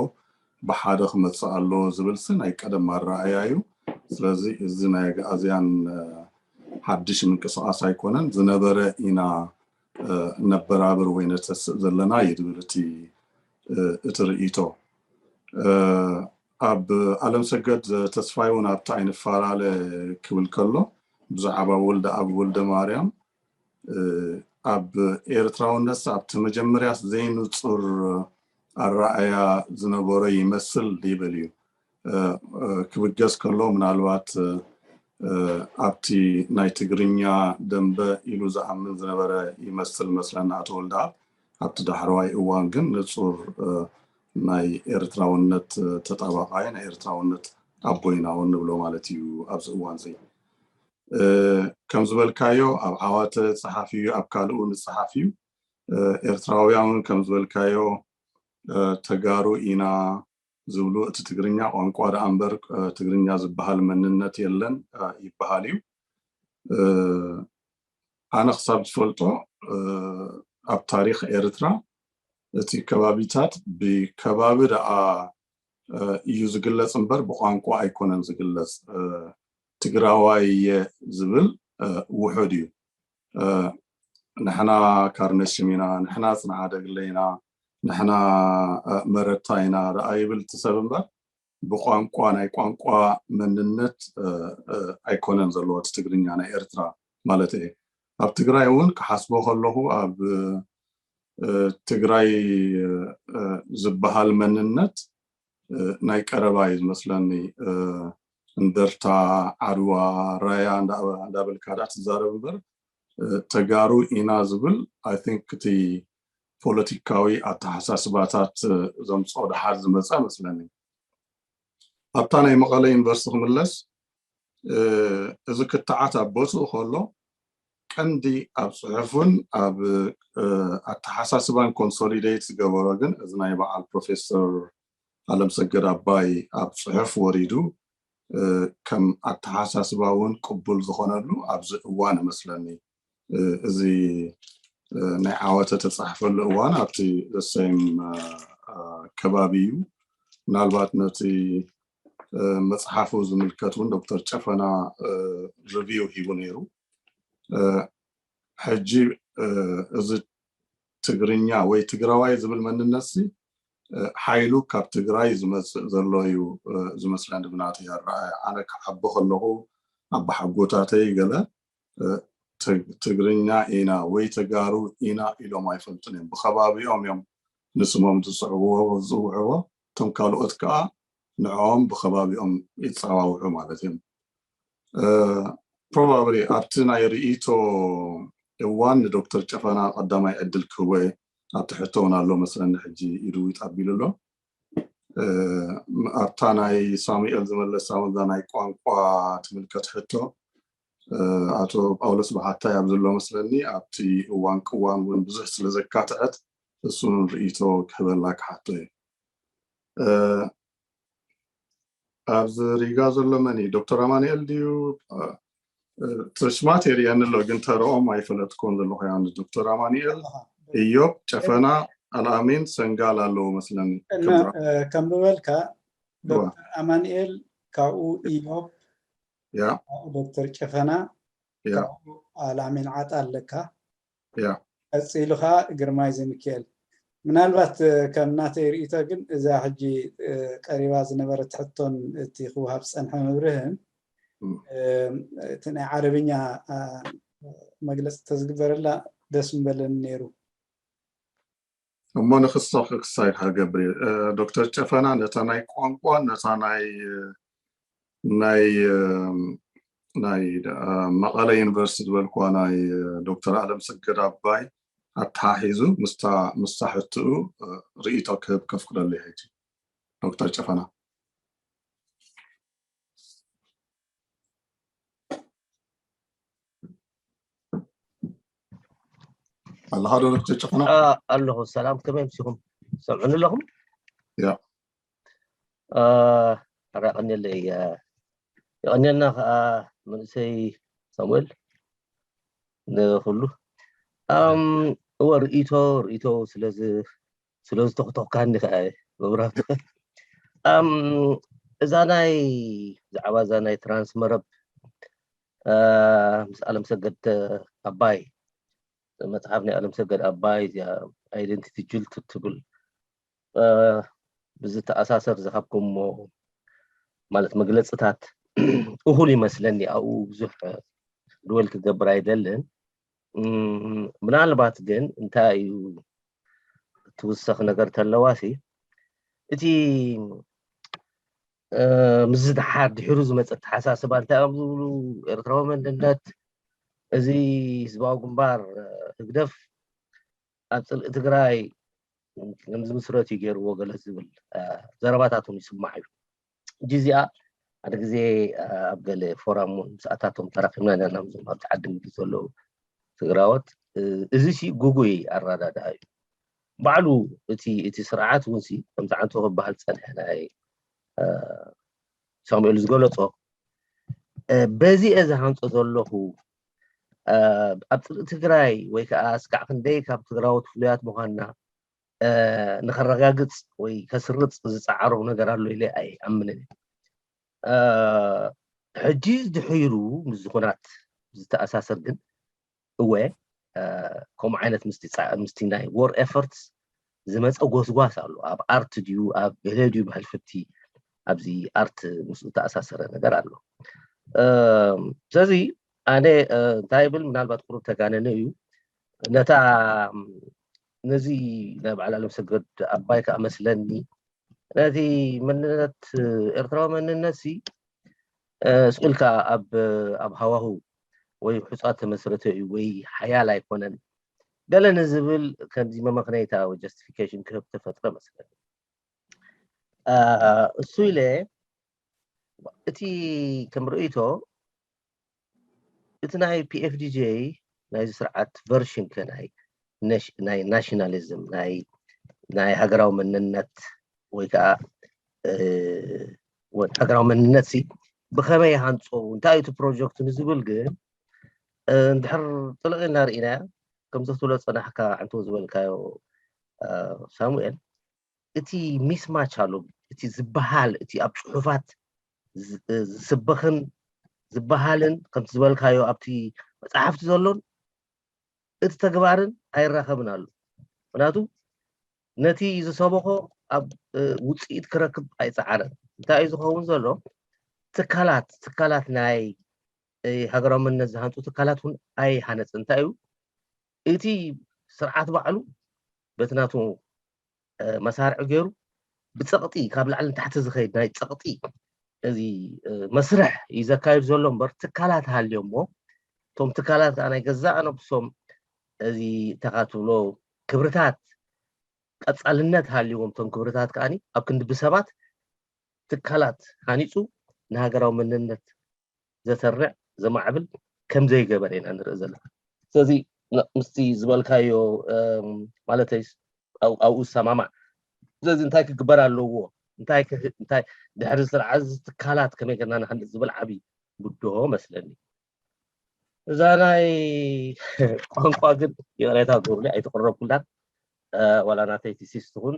ብሓደ ክመፅእ ኣሎ ዝብልስ ናይ ቀደም ኣረኣእያ እዩ ስለዚ እዚ ናይ ኣጋዝያን ሓድሽ ምንቅስቓስ ኣይኮነን ዝነበረ ኢና ነበራብር ወይ ነተስእ ዘለና ይድብል እቲ ርኢቶ ኣብ ዓለም ሰገድ ተስፋይ እውን ኣብታ ኣይንፈላለ ክብል ከሎ ብዛዕባ ወልደ ኣብ ወልደ ማርያም ኣብ ኤርትራውነት ኣብቲ መጀመርያስ ዘይንጹር ኣረኣእያ ዝነበረ ይመስል ይብል እዩ ክብገዝ ከሎ ምናልባት ኣብቲ ናይ ትግርኛ ደንበ ኢሉ ዝኣምን ዝነበረ ይመስል መስለና ኣቶ ወልደ ኣብቲ ዳሕረዋይ እዋን ግን ንጹር ናይ ኤርትራውነት ተጣባቃይ ናይ ኤርትራውነት ኣቦይና እውን ንብሎ ማለት እዩ ኣብዚ እዋን እዚ ከም ዝበልካዮ ኣብ ዓዋተ ጸሓፊ እዩ ኣብ ካልኡ ንጸሓፊ እዩ ኤርትራውያን ከም ዝበልካዮ ተጋሩ ኢና ዝብሉ እቲ ትግርኛ ቋንቋ ዳ እምበር ትግርኛ ዝበሃል መንነት የለን ይበሃል እዩ ኣነ ክሳብ ዝፈልጦ ኣብ ታሪክ ኤርትራ እቲ ከባቢታት ብከባቢ ደኣ እዩ ዝግለጽ እምበር ብቋንቋ ኣይኮነን ዝግለጽ ትግራዋይ ዝብል ውሑድ እዩ ንሕና ካርነሽ ሚና ንሕና ጽንዓ ደግለይና ንሕና መረታይና ደኣ ይብል ትሰብ እምበር ብቋንቋ ናይ ቋንቋ መንነት ኣይኮነን ዘለዎ እቲ ትግርኛ ናይ ኤርትራ ማለት እዩ ኣብ ትግራይ እውን ክሓስቦ ከለኹ ኣብ ትግራይ ዝበሃል መንነት ናይ ቀረባ እዩ ዝመስለኒ እንደርታ ዓድዋ ራያ እንዳበልካ ዳ ትዛረብ እምበር ተጋሩ ኢና ዝብል ኣይ ቲንክ እቲ ፖለቲካዊ ኣተሓሳስባታት ዘምጽኦ ድሓር ዝመጸ መስለኒ ኣብታ ናይ መቐለ ዩኒቨርሲቲ ክምለስ እዚ ክትዓት ኣብ ቦትኡ ከሎ ቀንዲ ኣብ ጽሑፍን ኣብ ኣተሓሳስባን ኮንሶሊዴት ዝገበሮ ግን እዚ ናይ በዓል ፕሮፌሰር ዓለም ሰገድ ኣባይ ኣብ ጽሑፍ ወሪዱ ከም ኣተሓሳስባውን ቅቡል ዝኾነሉ ኣብዚ እዋን መስለኒ እዚ ናይ ዓወተ ተጻሕፈሉ እዋን ኣብቲ ዘሰይም ከባቢ እዩ ምናልባት ነቲ መጽሓፉ ዝምልከቱን ዶክተር ጨፈና ሪቪው ሂቡ ነይሩ ሕጂ እዚ ትግርኛ ወይ ትግራዋይ ዝብል መንነት ሓይሉ ካብ ትግራይ ዝመጽእ ዘሎ እዩ ዝመስለኒ ብናተይ ኣረኣእያ ኣነ ክዓቢ ከለኹ ኣብ ሓጎታተይ ገለ ትግርኛ ኢና ወይ ተጋሩ ኢና ኢሎም ኣይፈልጡን እዮም ብኸባቢኦም እዮም ንስሞም ዝጽውዕዎ እቶም ካልኦት ከዓ ንዖም ብኸባቢኦም ይጸዋውዑ ማለት እዮም probably ኣብቲ ናይ ርኢቶ እዋን ዶክተር ጨፈና ቀዳማይ ዕድል ክህቦ ኣብቲ ሕቶውን ኣሎ መስለኒ ሕጂ ኢሉ ይጣቢሉ ኣሎ ኣብታ ናይ ሳሙኤል ዝመለስ ኣወዛ ናይ ቋንቋ ትምልከት ሕቶ ኣቶ ጳውሎስ ባሓታይ ኣብ ዘሎ መስለኒ ኣብቲ እዋን ቅዋም እውን ብዙሕ ስለ ዘካትዐት እሱን ርኢቶ ክህበላ ክሓቶ እዩ ኣብዚ ሪጋ ዘሎ መኒ ዶክተር ኣማንኤል ድዩ ትሽማት የሪአን ኣሎ ግን ተረኦም ኣይፈለጥኩን ዘለኹ ያን ዶክተር ኣማንኤል ኢዮብ ጨፈና አልአሚን ሰንጋል አለው መስለን ከም በልካ ዶክተር አማኑኤል ካኡ ኢዮብ ያ ዶክተር ጨፈና ካኡ አልአሚን ዓጣ አለካ ቀፂሉኻ ግርማይ ዘሚካኤል ምናልባት ከም ናተይ ርእይቶ ግን እዛ ሕጂ ቀሪባ ዝነበረት ሕቶን እቲ ክውሃብ ፀንሐ መብርህን እቲ ናይ ዓረብኛ መግለፂ ተዝግበረላ ደስ ምበለኒ ነይሩ እሞ ንክሶክ ክሳይድ ሃገብሪ ዶክተር ጨፈና ነታ ናይ ቋንቋ ነታ ናይ መቐለ ዩኒቨርሲቲ ዝበልኳ ናይ ዶክተር ዓለም ሰገድ አባይ አታሒዙ ምስታሕትኡ ርእይቶ ክህብ ከፍ ክለለ ይሄጂ ዶክተር ጨፈና الله هذا دكتور ጨፈና الله السلام كما يمسكم سمعون لكم يا رأني اللي يعني أنا من سي سامويل نقوله هو رئيته سلز توقعن خاي ببرات زاناي زعوا زاناي ترانس مرب مسألة مسجد أباي متحفني ألم سجد أباي يا identity جلت تقول بزت أساسر زخبكم مالت مجلسات وهولي مثلني أو بزح دول كجبر عيدلن من علبات جن انتاي توسخ نقرت اللواسي إتي مزد حاد حروز متت حساس بانت أبدو إرتراو من النت زي سباو جنبار قدف أتصل تقراي نمز مسراتي غير وقال زبل زرباتاتهم يسمعوا جزيا هذا زي أبقى فورام ساعاتهم تراكمنا أنا نمز ما تعدم بيسولو تقراوت إذا شيء جوجوي الرادة داي بعلو إتي سرعات ونسي كم زعنته بحال سنة هاي سامويل زغلطو بزي إذا هانت أزوله أبطل تقراي ويكا أسكع خندي كاب تقراوت فليات مهنا نخرجاجت ويكسرت زعرو نقرأ له إلى أي أمنني حجيز دحيرو مزخونات زت أساس الجن هو كم عينة مستناي war efforts زمت أقوس قاسالو أب art ديو أب بهديو بهالفتي أبزي art مسؤول أساس نقرأ له زي أنا تايبل من البعض قرب تجاننيو نتا نزي نبع على مسجد أبايك أمثلني نادي منت إرترا من الناسي سئلك أب هواه ويحصات مسرته وي حياة لا يكونن قال نزبل كان زي ما مقنيتها وجاستيفيكيشن كتبت فترة مثلا السؤال اتي كم رأيته اتناي بي اف دي جي ناي سرعة فيرشن كناي ناي ناشناليزم ناي هجراو من النت ويكا هجراو من النت سي بخمي هانصو انتايتو بروجكت نزبل جن ندحر طلعنا رئينا كم زفتولت صنحكا عنتو زبلكايو سامويل اتي ميس ماتش هالو اتي زبهال اتي ابشحوفات زبخن زبهالن كم زبلكايو ابتي مصحفت زلون اتي تغبارن ايراخبن አሉ ምክንያቱ ነቲ ዝሰበኾ ኣብ ውፅኢት ክረክብ ኣይፀዓረን እንታይ እዩ ዝኸውን ዘሎ ትካላት ናይ ሃገራዊ መንነት ዝሃንፁ ትካላት እውን ኣይሃነፅን እንታይ እዩ እቲ ስርዓት ባዕሉ በትናቱ መሳርዒ ገይሩ ብፀቕጢ ካብ ላዕሊ ንታሕቲ ዝኸይድ ናይ ፀቕጢ እዚ መስርሕ እዩ ዘካይድ ዘሎ እምበር ትካላት ሃልዮሞ እቶም ትካላት ኣነ ገዛእ ነብሶም እዚ ተኻትብሎ ክብርታት ቀፃልነት ሃልይዎም እቶም ክብርታት ከዓኒ ኣብ ክንዲ ብሰባት ትካላት ሃኒፁ ንሃገራዊ መንነት ዘሰርዕ ዘማዕብል ከም ዘይገበረ ኢና ንርኢ ዘለና ስለዚ ምስቲ ዝበልካዮ ማለተይ ኣብኡ ሰማማዕ ስለዚ እንታይ ክግበር ኣለዎ እንታይ ድሕሪ ስርዓት ትካላት ከመይ ጌርና ንክንድእ ዝብል ዓብይ ጉድሆ መስለኒ እዛ ናይ ቋንቋ ግን የሬታ ጎብለ ኣይተቀረብኩላን ወላ ናተይ ቲሲስ ትኹን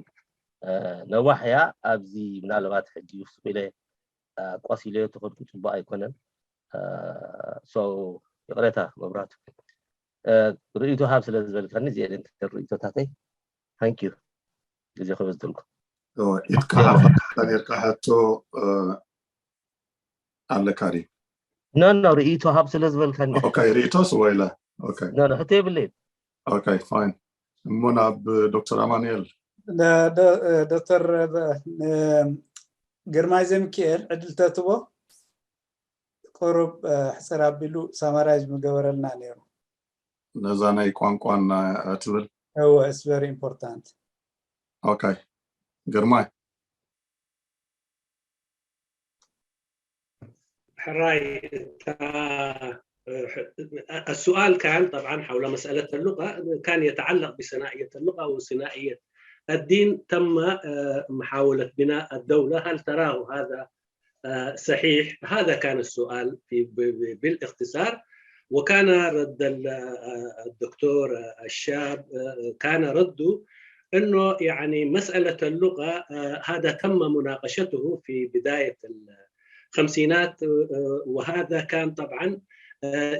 ነዋሕያ ኣብዚ ምናልባት ሕጂ ውስጥ ኢለ ቋሲለ ተኸድኩ ፅቡቅ ኣይኮነን ሶ የሬታ መብራቱ رئيتو هاب سلازبل كان زي انت رئيتو تاتي ثانك يو جزي خبز دلكم يتكحف ثاني يركحتو على كاري نو رئيتو هاب سلازبل كان اوكي ريتوس ولا اوكي نو حتى بالليل اوكي فاين منى دكتور امانيل دكتور جرماي زمكير عدلتاتو قرب حسر ابيلو سامرايز مغبرلنا نيرو نزاناي قانقوان اتبل هو is very important اوكي جرماي حراي السؤال كان طبعا حول مسألة اللغة كان يتعلق بثنائية اللغة وثنائية الدين. تم محاولة بناء الدولة، هل تراه هذا صحيح؟ هذا كان السؤال بالاختصار. وكان رد الدكتور الشاب كان رده انه يعني مسألة اللغة هذا تم مناقشته في بداية الخمسينات، وهذا كان طبعا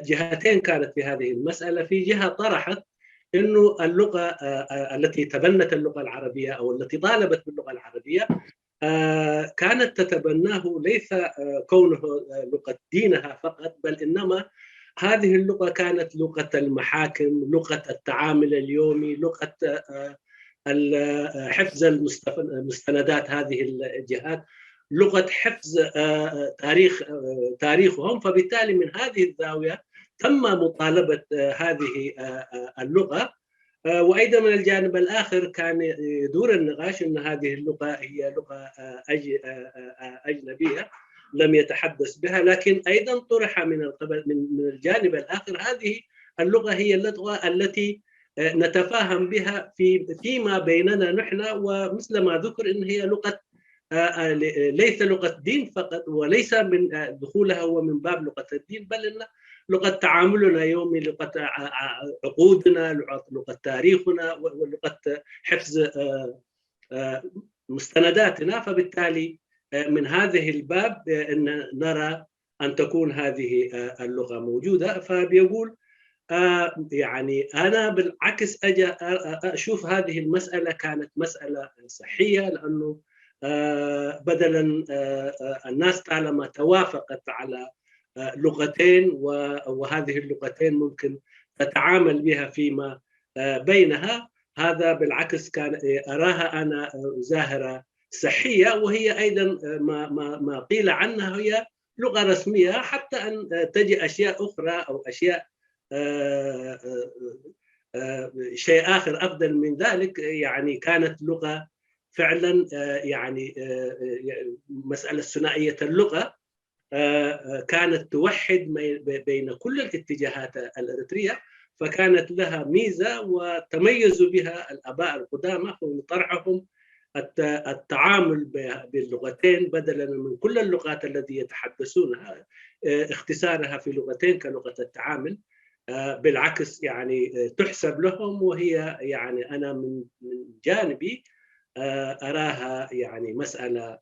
جهتين كانت في هذه المسألة. في جهة طرحت انه اللغة التي تبنت اللغة العربية او التي طالبت باللغة العربية كانت تتبناه ليس كونه لغة دينها فقط، بل إنما هذه اللغة كانت لغة المحاكم، لغة التعامل اليومي، لغة حفظ المستندات هذه الجهات، لغة حفظ تاريخهم. فبالتالي من هذه الزاوية تم مطالبة هذه اللغة. وأيضا من الجانب الآخر كان يدور النقاش أن هذه اللغة هي لغة أجنبية لم يتحدث بها، لكن أيضا طرح من الجانب الآخر هذه اللغة هي اللغة التي نتفاهم بها فيما بيننا نحن، ومثل ما ذكر أن هي لغة ليس لغة دين فقط، وليس من دخولها هو من باب لغة الدين، بل إن لغة تعاملنا يومي، لغة عقودنا، لغة تاريخنا، ولغة حفظ مستنداتنا. فبالتالي من هذه الباب أن نرى أن تكون هذه اللغة موجودة. فبيقول يعني أنا بالعكس أجي أشوف هذه المسألة كانت مسألة صحية، لأنه بدلا الناس طالما توافقت على لغتين وهذه اللغتين ممكن تتعامل بها فيما بينها، هذا بالعكس كان أراها أنا ظاهرة صحية، وهي أيضا ما قيل عنها هي لغة رسمية، حتى أن تجي أشياء أخرى أو أشياء شيء آخر أفضل من ذلك. يعني كانت لغة فعلا يعني مسألة ثنائية اللغة كانت توحد بين كل الاتجاهات الإريترية، فكانت لها ميزة وتميزوا بها الآباء القدامى في طرحهم التعامل باللغتين بدلا من كل اللغات التي يتحدثونها، اختصارها في لغتين كلغة التعامل. بالعكس يعني تحسب لهم، وهي يعني أنا من جانبي أراها يعني مسألة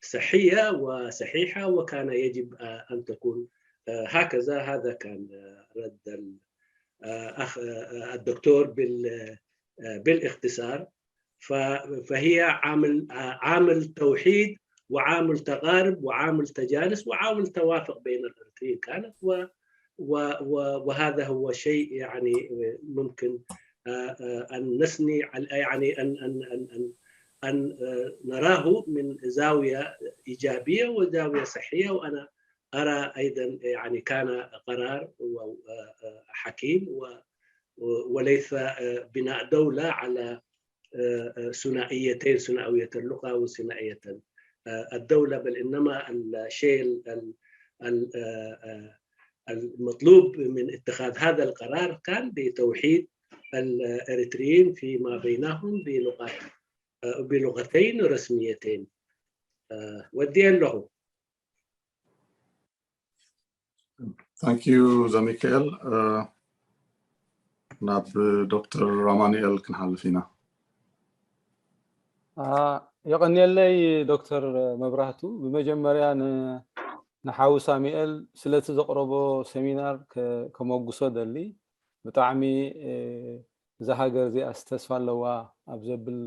صحية وصحيحة، وكان يجب أن تكون هكذا. هذا كان رد الدكتور بالاختصار. فهي عامل توحيد وعامل تقارب وعامل تجانس وعامل توافق بين الإريتريين كانت، وهذا هو شيء يعني ممكن أن نثني يعني أن نراه من زاوية إيجابية وزاوية صحية. وأنا أرى أيضا يعني كان قرار حكيم وليس بناء دولة على ثنائيتين، ثنائية اللغة وثنائية الدولة، بل إنما الشيء المطلوب من اتخاذ هذا القرار كان بتوحيد الإريتريين فيما بينهم بلغتين رسميتين. وديا له. Thank you زميكيل. ناب دكتور رامانيال كنحل فينا. يقني لي دكتور مبرهتو بمجمريا نحاو ساميل سلت زقربو سيمينار كموقصو دلي ብጣዕሚ እዛ ሃገር እዚኣ ዝተስፋ ኣለዋ ኣብ ዘብል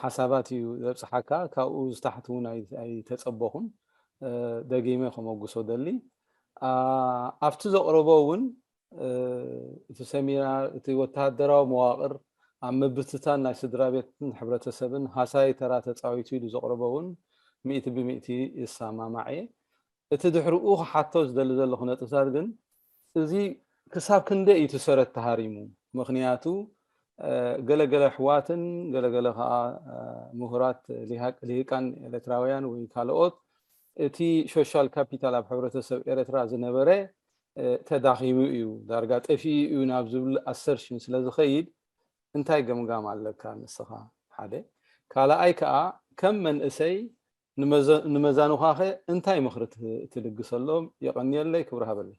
ሓሳባት እዩ ዘብፅሓካ ካብኡ ዝታሕቲ እውን ኣይተፀበኹን ደጊመ ከመጉሶ ደሊ ኣብቲ ዘቕረቦ እውን እቲ ሰሚናር እቲ ወተሃደራዊ መዋቕር ኣብ ምብትታን ናይ ስድራ ቤትን ሕብረተሰብን ሃሳይ ተራ ተፃዊቱ ኢሉ ዘቕረቦ እውን 100% ይሰማማዕ እየ እቲ ድሕሪኡ ክሓቶ ዝደሊ ዘለኹ ነጥብታት ግን እዚ ክሳብ ክንደይ እዩ ትሰረት ተሃሪሙ ምክንያቱ ገለገለ ኣሕዋትን ገለገለ ከዓ ምሁራት ልሂቃን ኤርትራውያን ወይ ካልኦት እቲ ሶሻል ካፒታል ኣብ ሕብረተሰብ ኤርትራ ዝነበረ ተዳኺሙ እዩ ዳርጋ ጠፊኡ እዩ ናብ ዝብል ኣሰርሽን ስለ ዝኸይድ እንታይ ገምጋም ኣለካ ንስኻ ሓደ ካልኣይ ከዓ ከም መንእሰይ ንመዛኑኻ እንታይ ምኽሪ ትልግሰሎም የቐኒየለይ ክብሪ ሃበለይ